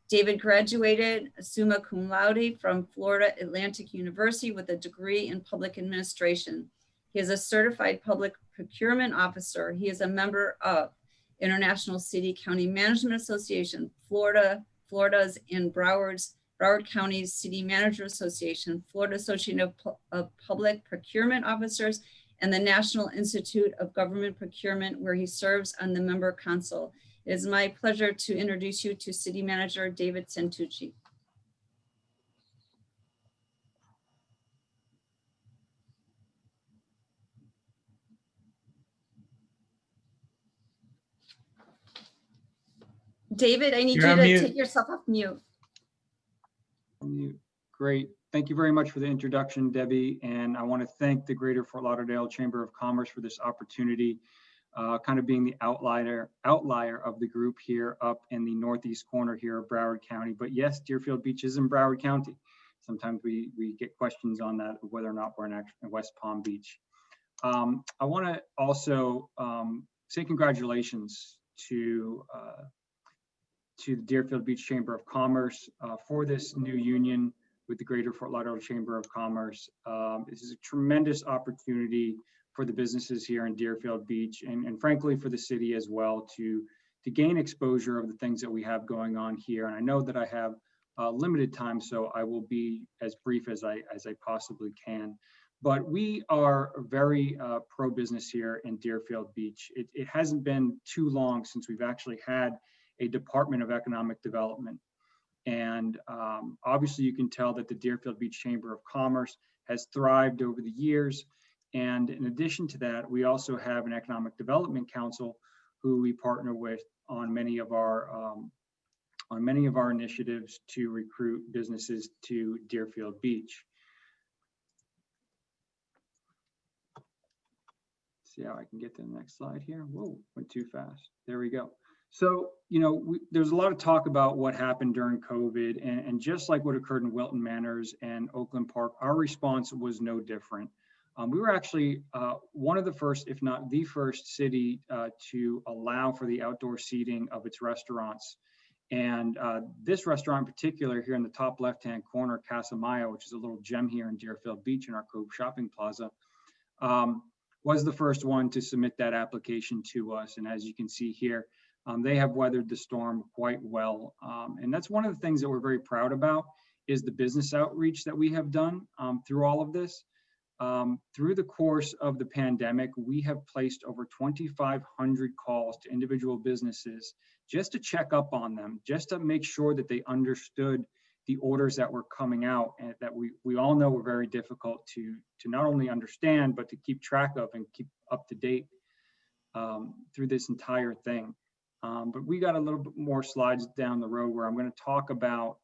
Speaker 1: David graduated summa cum laude from Florida Atlantic University with a degree in public administration. He is a certified public procurement officer. He is a member of International City County Management Association, Florida's and Broward County's City Manager Association, Florida Association of Public Procurement Officers, and the National Institute of Government Procurement, where he serves on the member council. It is my pleasure to introduce you to City Manager David Santucci. David, I need
Speaker 3: You're
Speaker 1: you
Speaker 3: on
Speaker 1: to
Speaker 3: mute.
Speaker 1: take yourself off mute.
Speaker 8: Great. Thank you very much for the introduction, Debbie. And I want to thank the Greater Fort Lauderdale Chamber of Commerce for this opportunity, kind of being the outlier of the group here up in the northeast corner here of Broward County. But yes, Deerfield Beach is in Broward County. Sometimes we get questions on that, whether or not we're in West Palm Beach. I want to also say congratulations to the Deerfield Beach Chamber of Commerce for this new union with the Greater Fort Lauderdale Chamber of Commerce. This is a tremendous opportunity for the businesses here in Deerfield Beach and frankly for the city as well to gain exposure of the things that we have going on here. And I know that I have limited time, so I will be as brief as I possibly can. But we are very pro-business here in Deerfield Beach. It hasn't been too long since we've actually had a Department of Economic Development. And obviously you can tell that the Deerfield Beach Chamber of Commerce has thrived over the years. And in addition to that, we also have an Economic Development Council who we partner with on many of our initiatives to recruit businesses to Deerfield Beach. See how I can get to the next slide here. Whoa, went too fast. There we go. So, you know, there's a lot of talk about what happened during COVID, and just like what occurred in Wilton Manors and Oakland Park, our response was no different. We were actually one of the first, if not the first city to allow for the outdoor seating of its restaurants. And this restaurant in particular here in the top left-hand corner, Casa Maya, which is a little gem here in Deerfield Beach in our Cove Shopping Plaza, was the first one to submit that application to us. And as you can see here, they have weathered the storm quite well. And that's one of the things that we're very proud about is the business outreach that we have done through all of this. Through the course of the pandemic, we have placed over 2,500 calls to individual businesses just to check up on them, just to make sure that they understood the orders that were coming out and that we all know were very difficult to not only understand, but to keep track of and keep up to date through this entire thing. But we got a little bit more slides down the road where I'm going to talk about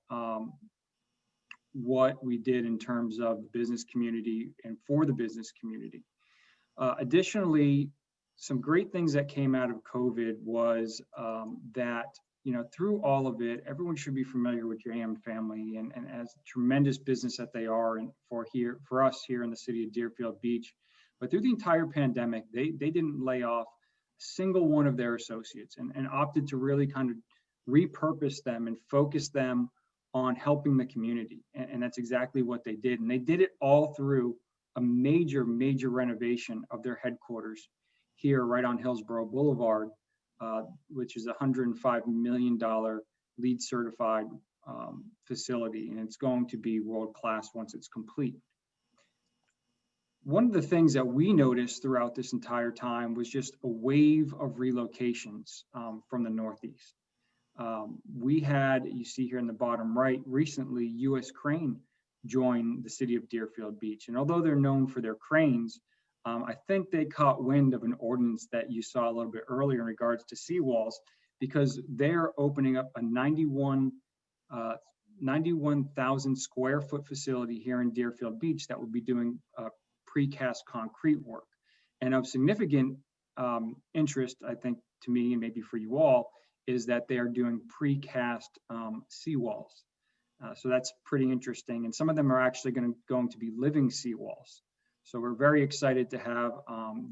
Speaker 8: what we did in terms of the business community and for the business community. Additionally, some great things that came out of COVID was that, you know, through all of it, everyone should be familiar with JM Family and as tremendous business that they are and for us here in the city of Deerfield Beach. But through the entire pandemic, they didn't lay off single one of their associates and opted to really kind of repurpose them and focus them on helping the community. And that's exactly what they did. And they did it all through a major renovation of their headquarters here right on Hillsborough Boulevard, which is a $105 million LEED certified facility. And it's going to be world-class once it's complete. One of the things that we noticed throughout this entire time was just a wave of relocations from the Northeast. We had, you see here in the bottom right, recently U.S. Crane joined the city of Deerfield Beach. And although they're known for their cranes, I think they caught wind of an ordinance that you saw a little bit earlier in regards to seawalls, because they're opening up a 91,000 square foot facility here in Deerfield Beach that will be doing precast concrete work. And of significant interest, I think, to me and maybe for you all, is that they are doing precast seawalls. So that's pretty interesting. And some of them are actually going to be living seawalls. So we're very excited to have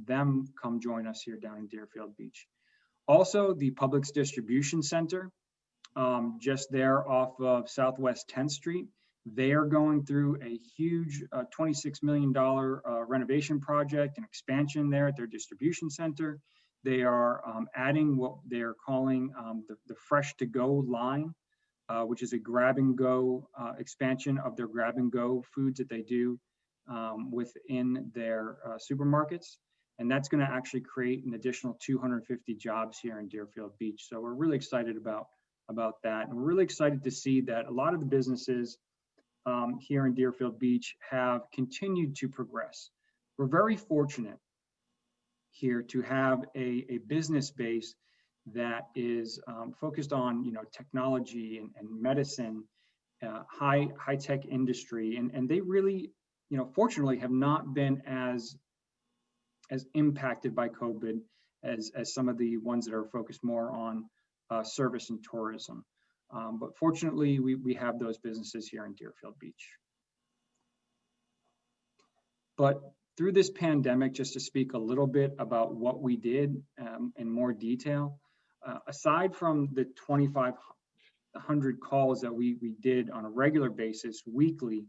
Speaker 8: them come join us here down in Deerfield Beach. Also, the Publix Distribution Center just there off of Southwest 10th Street. They are going through a huge $26 million renovation project and expansion there at their distribution center. They are adding what they're calling the Fresh to Go line, which is a grab and go expansion of their grab and go foods that they do within their supermarkets. And that's going to actually create an additional 250 jobs here in Deerfield Beach. So we're really excited about that. And we're really excited to see that a lot of the businesses here in Deerfield Beach have continued to progress. We're very fortunate here to have a business base that is focused on, technology and medicine, high tech industry, and they really, fortunately have not been as impacted by COVID as some of the ones that are focused more on service and tourism. But fortunately, we have those businesses here in Deerfield Beach. But through this pandemic, just to speak a little bit about what we did in more detail, aside from the 2,500 calls that we did on a regular basis weekly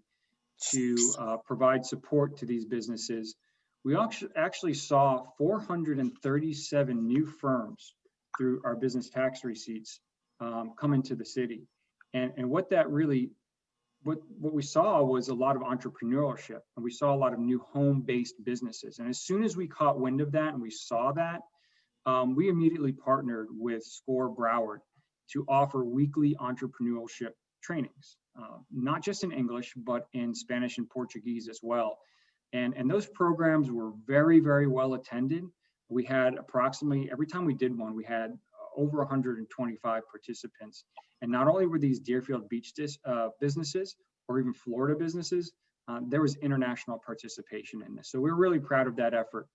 Speaker 8: to provide support to these businesses, we actually saw 437 new firms through our business tax receipts come into the city. And what that really, what we saw was a lot of entrepreneurship, and we saw a lot of new home-based businesses. And as soon as we caught wind of that and we saw that, we immediately partnered with SCORE Broward to offer weekly entrepreneurship trainings, not just in English, but in Spanish and Portuguese as well. And those programs were very, very well attended. We had approximately, every time we did one, we had over 125 participants. And not only were these Deerfield Beach businesses or even Florida businesses, there was international participation in this. So we're really proud of that effort.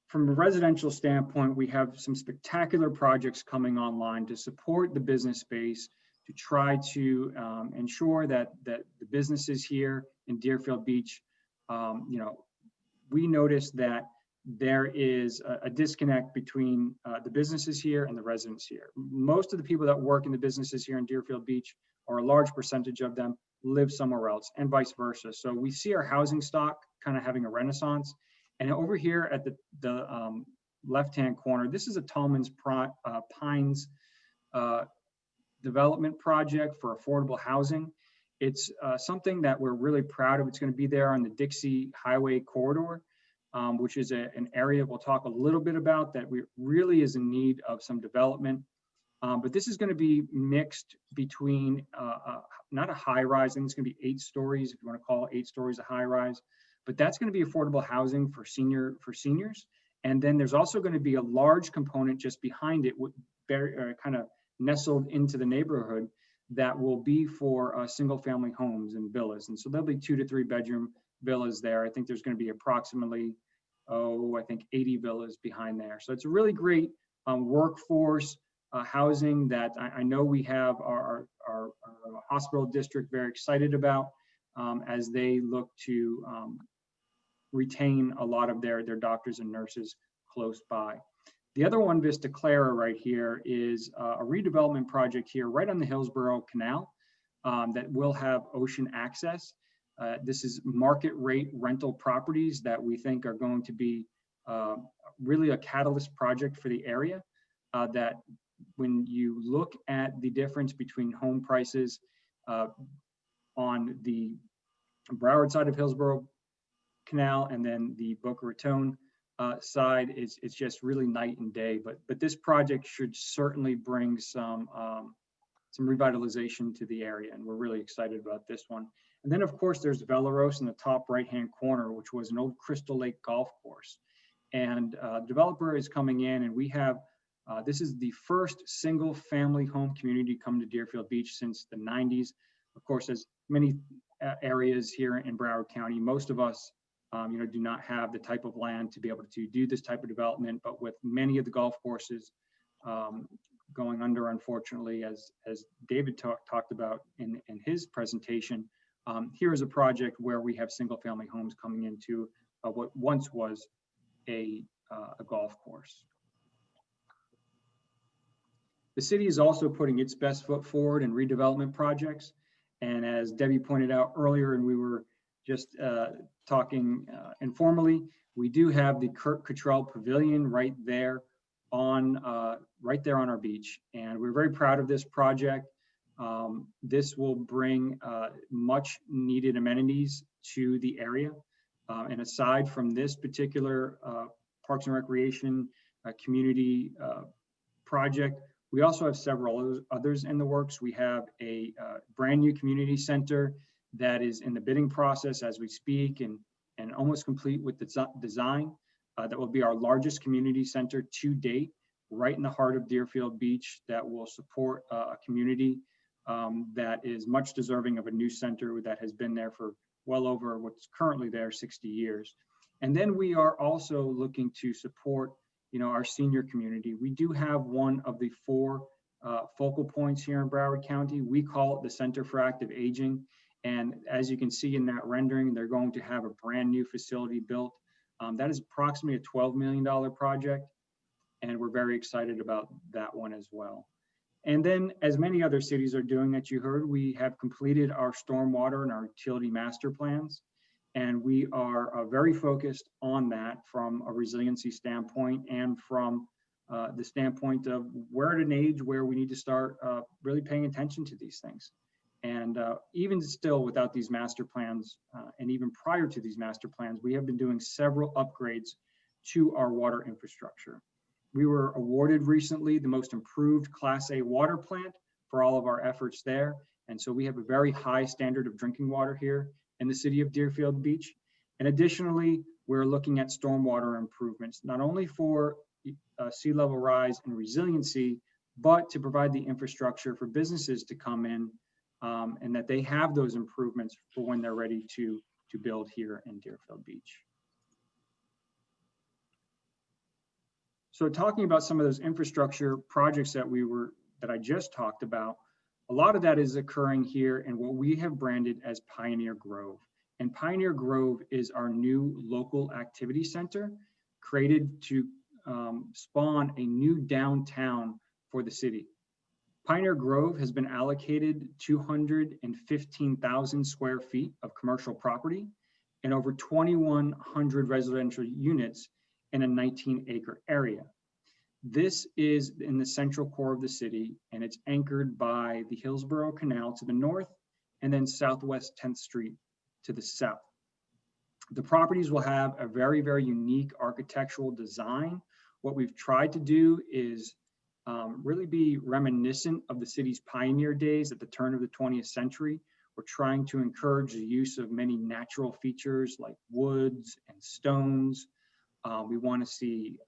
Speaker 8: From a residential standpoint, we have some spectacular projects coming online to support the business space, to try to ensure that the businesses here in Deerfield Beach, we noticed that there is a disconnect between the businesses here and the residents here. Most of the people that work in the businesses here in Deerfield Beach, or a large percentage of them, live somewhere else, and vice versa. So we see our housing stock kind of having a renaissance. And over here at the left-hand corner, this is a Tallman's Pines development project for affordable housing. It's something that we're really proud of. It's going to be there on the Dixie Highway corridor, which is an area we'll talk a little bit about that really is in need of some development. But this is going to be mixed between not a high rise, and it's going to be 8 stories, if you want to call it 8 stories a high rise. But that's going to be affordable housing for seniors. And then there's also going to be a large component just behind it, kind of nestled into the neighborhood, that will be for single family homes and villas. And so there'll be 2 to 3 bedroom villas there. I think there's going to be approximately, 80 villas behind there. So it's a really great workforce housing that I know we have our hospital district very excited about as they look to retain a lot of their doctors and nurses close by. The other one, Vista Clara right here, is a redevelopment project here right on the Hillsborough Canal that will have ocean access. This is market rate rental properties that we think are going to be really a catalyst project for the area. That when you look at the difference between home prices on the Broward side of Hillsborough Canal and then the Boca Raton side, it's just really night and day. But this project should certainly bring some revitalization to the area, and we're really excited about this one. And then of course there's Velaros in the top right-hand corner, which was an old Crystal Lake golf course. And the developer is coming in, and we have this is the first single family home community come to Deerfield Beach since the 90s. Of course, as many areas here in Broward County, most of us do not have the type of land to be able to do this type of development. But with many of the golf courses going under, unfortunately, as David talked about in his presentation, here is a project where we have single family homes coming into what once was a golf course. The city is also putting its best foot forward in redevelopment projects. And as Debbie pointed out earlier, and we were just talking informally, we do have the Kirk Cottrell Pavilion right there on our beach. And we're very proud of this project. This will bring much needed amenities to the area. And aside from this particular Parks and Recreation community project, we also have several others in the works. We have a brand new community center that is in the bidding process as we speak and almost complete with the design. That will be our largest community center to date, right in the heart of Deerfield Beach, that will support a community that is much deserving of a new center that has been there for well over what's currently there, 60 years. And then we are also looking to support, our senior community. We do have one of the 4 focal points here in Broward County. We call it the Center for Active Aging. And as you can see in that rendering, they're going to have a brand new facility built. That is approximately a $12 million project. And we're very excited about that one as well. And then, as many other cities are doing that you heard, we have completed our stormwater and our utility master plans. And we are very focused on that from a resiliency standpoint and from the standpoint of we're at an age where we need to start really paying attention to these things. And even still without these master plans, and even prior to these master plans, we have been doing several upgrades to our water infrastructure. We were awarded recently the most improved Class A water plant for all of our efforts there. And so we have a very high standard of drinking water here in the city of Deerfield Beach. And additionally, we're looking at stormwater improvements, not only for sea level rise and resiliency, but to provide the infrastructure for businesses to come in and that they have those improvements for when they're ready to build here in Deerfield Beach. So talking about some of those infrastructure projects that I just talked about, a lot of that is occurring here in what we have branded as Pioneer Grove. And Pioneer Grove is our new local activity center created to spawn a new downtown for the city. Pioneer Grove has been allocated 215,000 square feet of commercial property and over 2,100 residential units in a 19-acre area. This is in the central core of the city, and it's anchored by the Hillsborough Canal to the north and then Southwest 10th Street to the south. The properties will have a very, very unique architectural design. What we've tried to do is really be reminiscent of the city's pioneer days at the turn of the 20th century. We're trying to encourage the use of many natural features like woods and stones. We want to see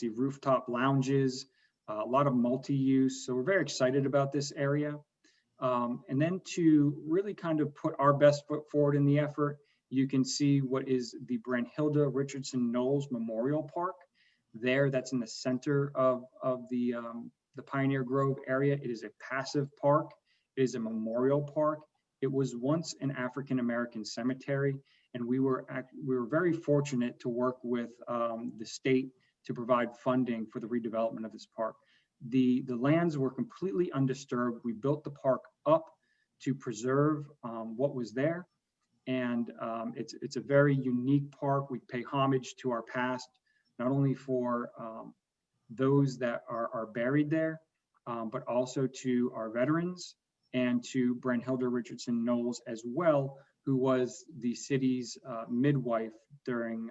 Speaker 8: rooftop lounges, a lot of multi-use. So we're very excited about this area. And then to really kind of put our best foot forward in the effort, you can see what is the Brunhilde Richardson Knowles Memorial Park there. That's in the center of the Pioneer Grove area. It is a passive park. It is a memorial park. It was once an African-American cemetery, and we were very fortunate to work with the state to provide funding for the redevelopment of this park. The lands were completely undisturbed. We built the park up to preserve what was there, and it's a very unique park. We pay homage to our past, not only for those that are buried there, but also to our veterans and to Brunhilde Richardson Knowles as well, who was the city's midwife during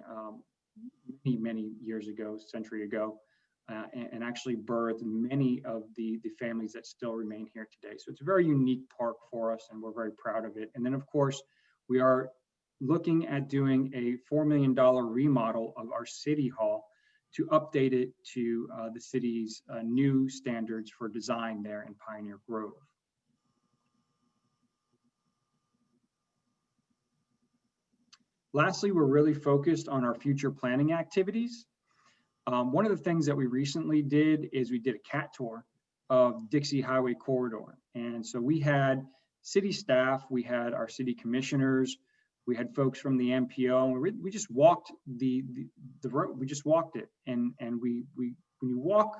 Speaker 8: many years ago, century ago, and actually birthed many of the families that still remain here today. So it's a very unique park for us, and we're very proud of it. And then, of course, we are looking at doing a $4 million remodel of our city hall to update it to the city's new standards for design there in Pioneer Grove. Lastly, we're really focused on our future planning activities. One of the things that we recently did is we did a cat tour of Dixie Highway Corridor. And so we had city staff, we had our city commissioners, we had folks from the MPO, and we just walked the road. We just walked it. And when you walk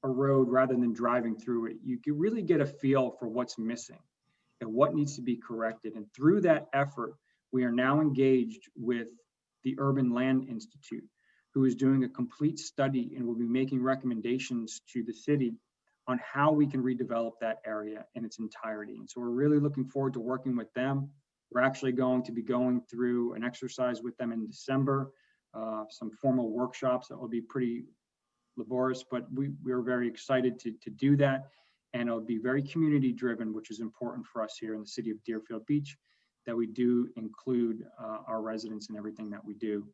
Speaker 8: a road rather than driving through it, you can really get a feel for what's missing and what needs to be corrected. And through that effort, we are now engaged with the Urban Land Institute, who is doing a complete study and will be making recommendations to the city on how we can redevelop that area in its entirety. And so we're really looking forward to working with them. We're actually going to be going through an exercise with them in December, some formal workshops that will be pretty laborious, but we're very excited to do that. And it'll be very community driven, which is important for us here in the city of Deerfield Beach, that we do include our residents in everything that we do.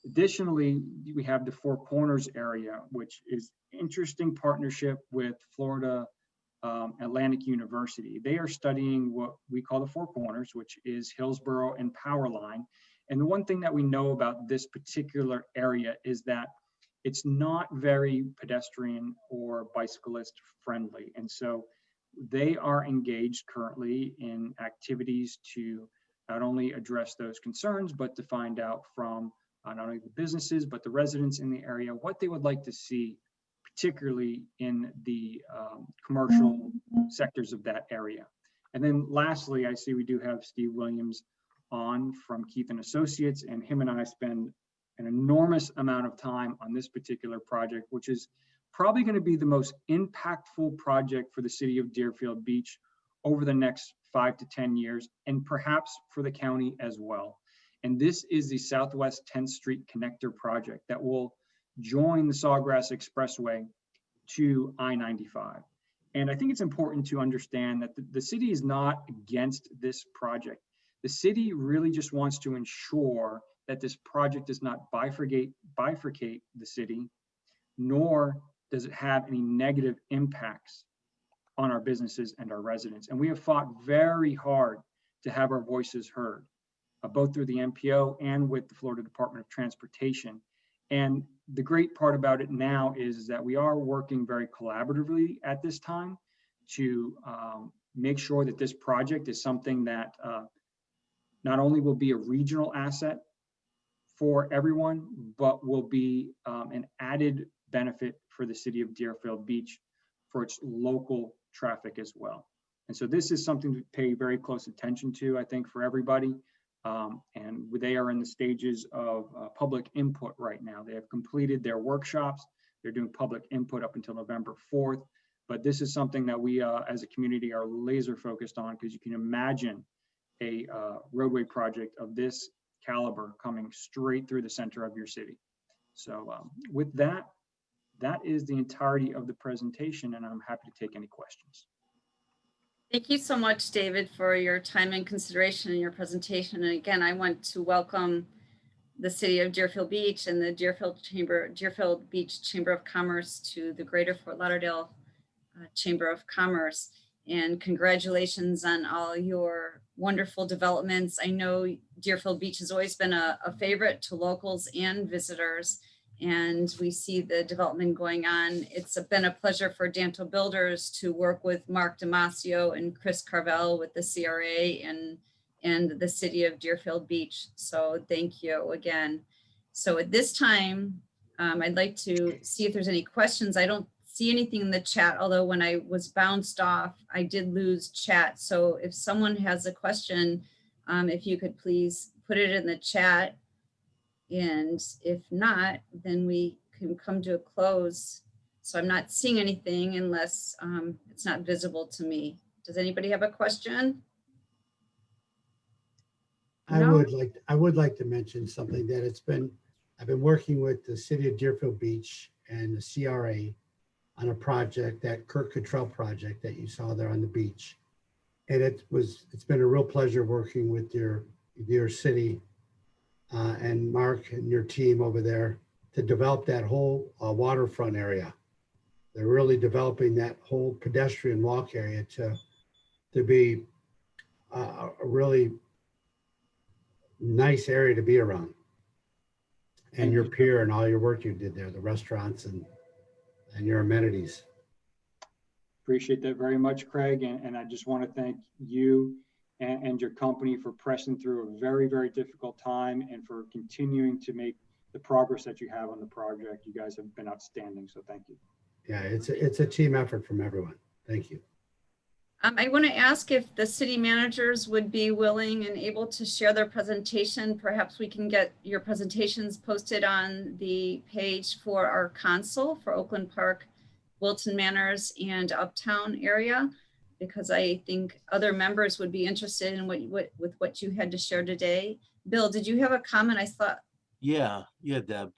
Speaker 8: Additionally, we have the Four Corners area, which is interesting partnership with Florida Atlantic University. They are studying what we call the Four Corners, which is Hillsborough and Powerline. And the one thing that we know about this particular area is that it's not very pedestrian or bicyclist friendly. And so they are engaged currently in activities to not only address those concerns, but to find out from not only the businesses, but the residents in the area, what they would like to see, particularly in the commercial sectors of that area. And then lastly, I see we do have Steve Williams on from Keith and Associates, and him and I spend an enormous amount of time on this particular project, which is probably going to be the most impactful project for the city of Deerfield Beach over the next 5 to 10 years, and perhaps for the county as well. And this is the Southwest 10th Street Connector project that will join the Sawgrass Expressway to I-95. And I think it's important to understand that the city is not against this project. The city really just wants to ensure that this project does not bifurcate the city, nor does it have any negative impacts on our businesses and our residents. And we have fought very hard to have our voices heard, both through the MPO and with the Florida Department of Transportation. And the great part about it now is that we are working very collaboratively at this time to make sure that this project is something that not only will be a regional asset for everyone, but will be an added benefit for the city of Deerfield Beach for its local traffic as well. And so this is something to pay very close attention to, I think, for everybody. And they are in the stages of public input right now. They have completed their workshops. They're doing public input up until November 4th. But this is something that we as a community are laser focused on, because you can imagine a roadway project of this caliber coming straight through the center of your city. So with that, that is the entirety of the presentation, and I'm happy to take any questions.
Speaker 1: Thank you so much, David, for your time and consideration in your presentation. And again, I want to welcome the city of Deerfield Beach and the Deerfield Beach Chamber of Commerce to the Greater Fort Lauderdale Chamber of Commerce. And congratulations on all your wonderful developments. I know Deerfield Beach has always been a favorite to locals and visitors, and we see the development going on. It's been a pleasure for Danto Builders to work with Mark Damasio and Chris Carvel with the CRA and the city of Deerfield Beach. So thank you again. So at this time, I'd like to see if there's any questions. I don't see anything in the chat, although when I was bounced off, I did lose chat. So if someone has a question, if you could please put it in the chat. And if not, then we can come to a close. So I'm not seeing anything unless it's not visible to me. Does anybody have a question?
Speaker 9: I
Speaker 1: No?
Speaker 9: would like to mention something that I've been working with the city of Deerfield Beach and the CRA on a project, that Kirk Cottrell project that you saw there on the beach. And it's been a real pleasure working with your city and Mark and your team over there to develop that whole waterfront area. They're really developing that whole pedestrian walk area to be a really nice area to be around. And your pier and all your work you did there, the restaurants and your amenities.
Speaker 8: Appreciate that very much, Craig. And I just want to thank you and your company for pressing through a very, very difficult time and for continuing to make the progress that you have on the project. You guys have been outstanding. So thank you.
Speaker 9: Yeah, it's a team effort from everyone. Thank you.
Speaker 1: I want to ask if the city managers would be willing and able to share their presentation. Perhaps we can get your presentations posted on the page for our council for Oakland Park, Wilton Manors, and Uptown area, because I think other members would be interested in what you had to share today. Bill, did you have a comment? I thought.
Speaker 2: Yeah, Deb.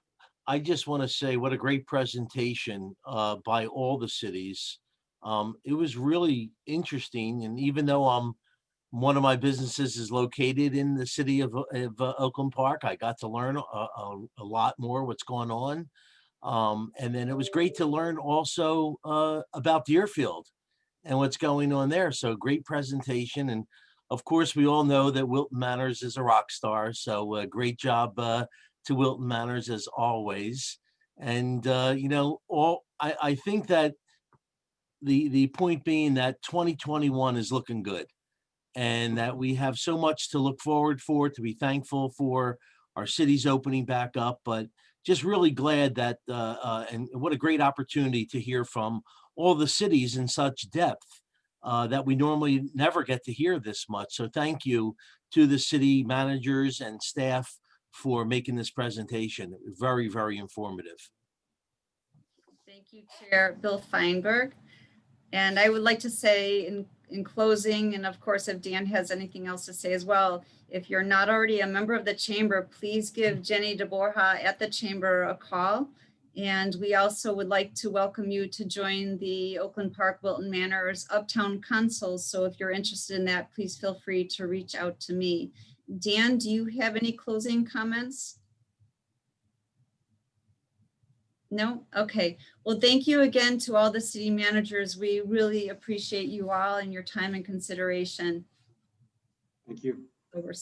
Speaker 2: I just want to say what a great presentation by all the cities. It was really interesting, and even though one of my businesses is located in the city of Oakland Park, I got to learn a lot more what's going on. And then it was great to learn also about Deerfield and what's going on there. So great presentation. And of course, we all know that Wilton Manors is a rock star. So great job to Wilton Manors as always. And, I think that the point being that 2021 is looking good and that we have so much to look forward for, to be thankful for our cities opening back up, but just really glad that, and what a great opportunity to hear from all the cities in such depth that we normally never get to hear this much. So thank you to the city managers and staff for making this presentation. It was very, very informative.
Speaker 1: Thank you, Chair Bill Feinberg. And I would like to say in closing, and of course, if Dan has anything else to say as well, if you're not already a member of the chamber, please give Jenny DeBorja at the chamber a call. And we also would like to welcome you to join the Oakland Park, Wilton Manors, Uptown Council. So if you're interested in that, please feel free to reach out to me. Dan, do you have any closing comments? No? Okay. Well, thank you again to all the city managers. We really appreciate you all and your time and consideration.
Speaker 8: Thank you.
Speaker 1: Over.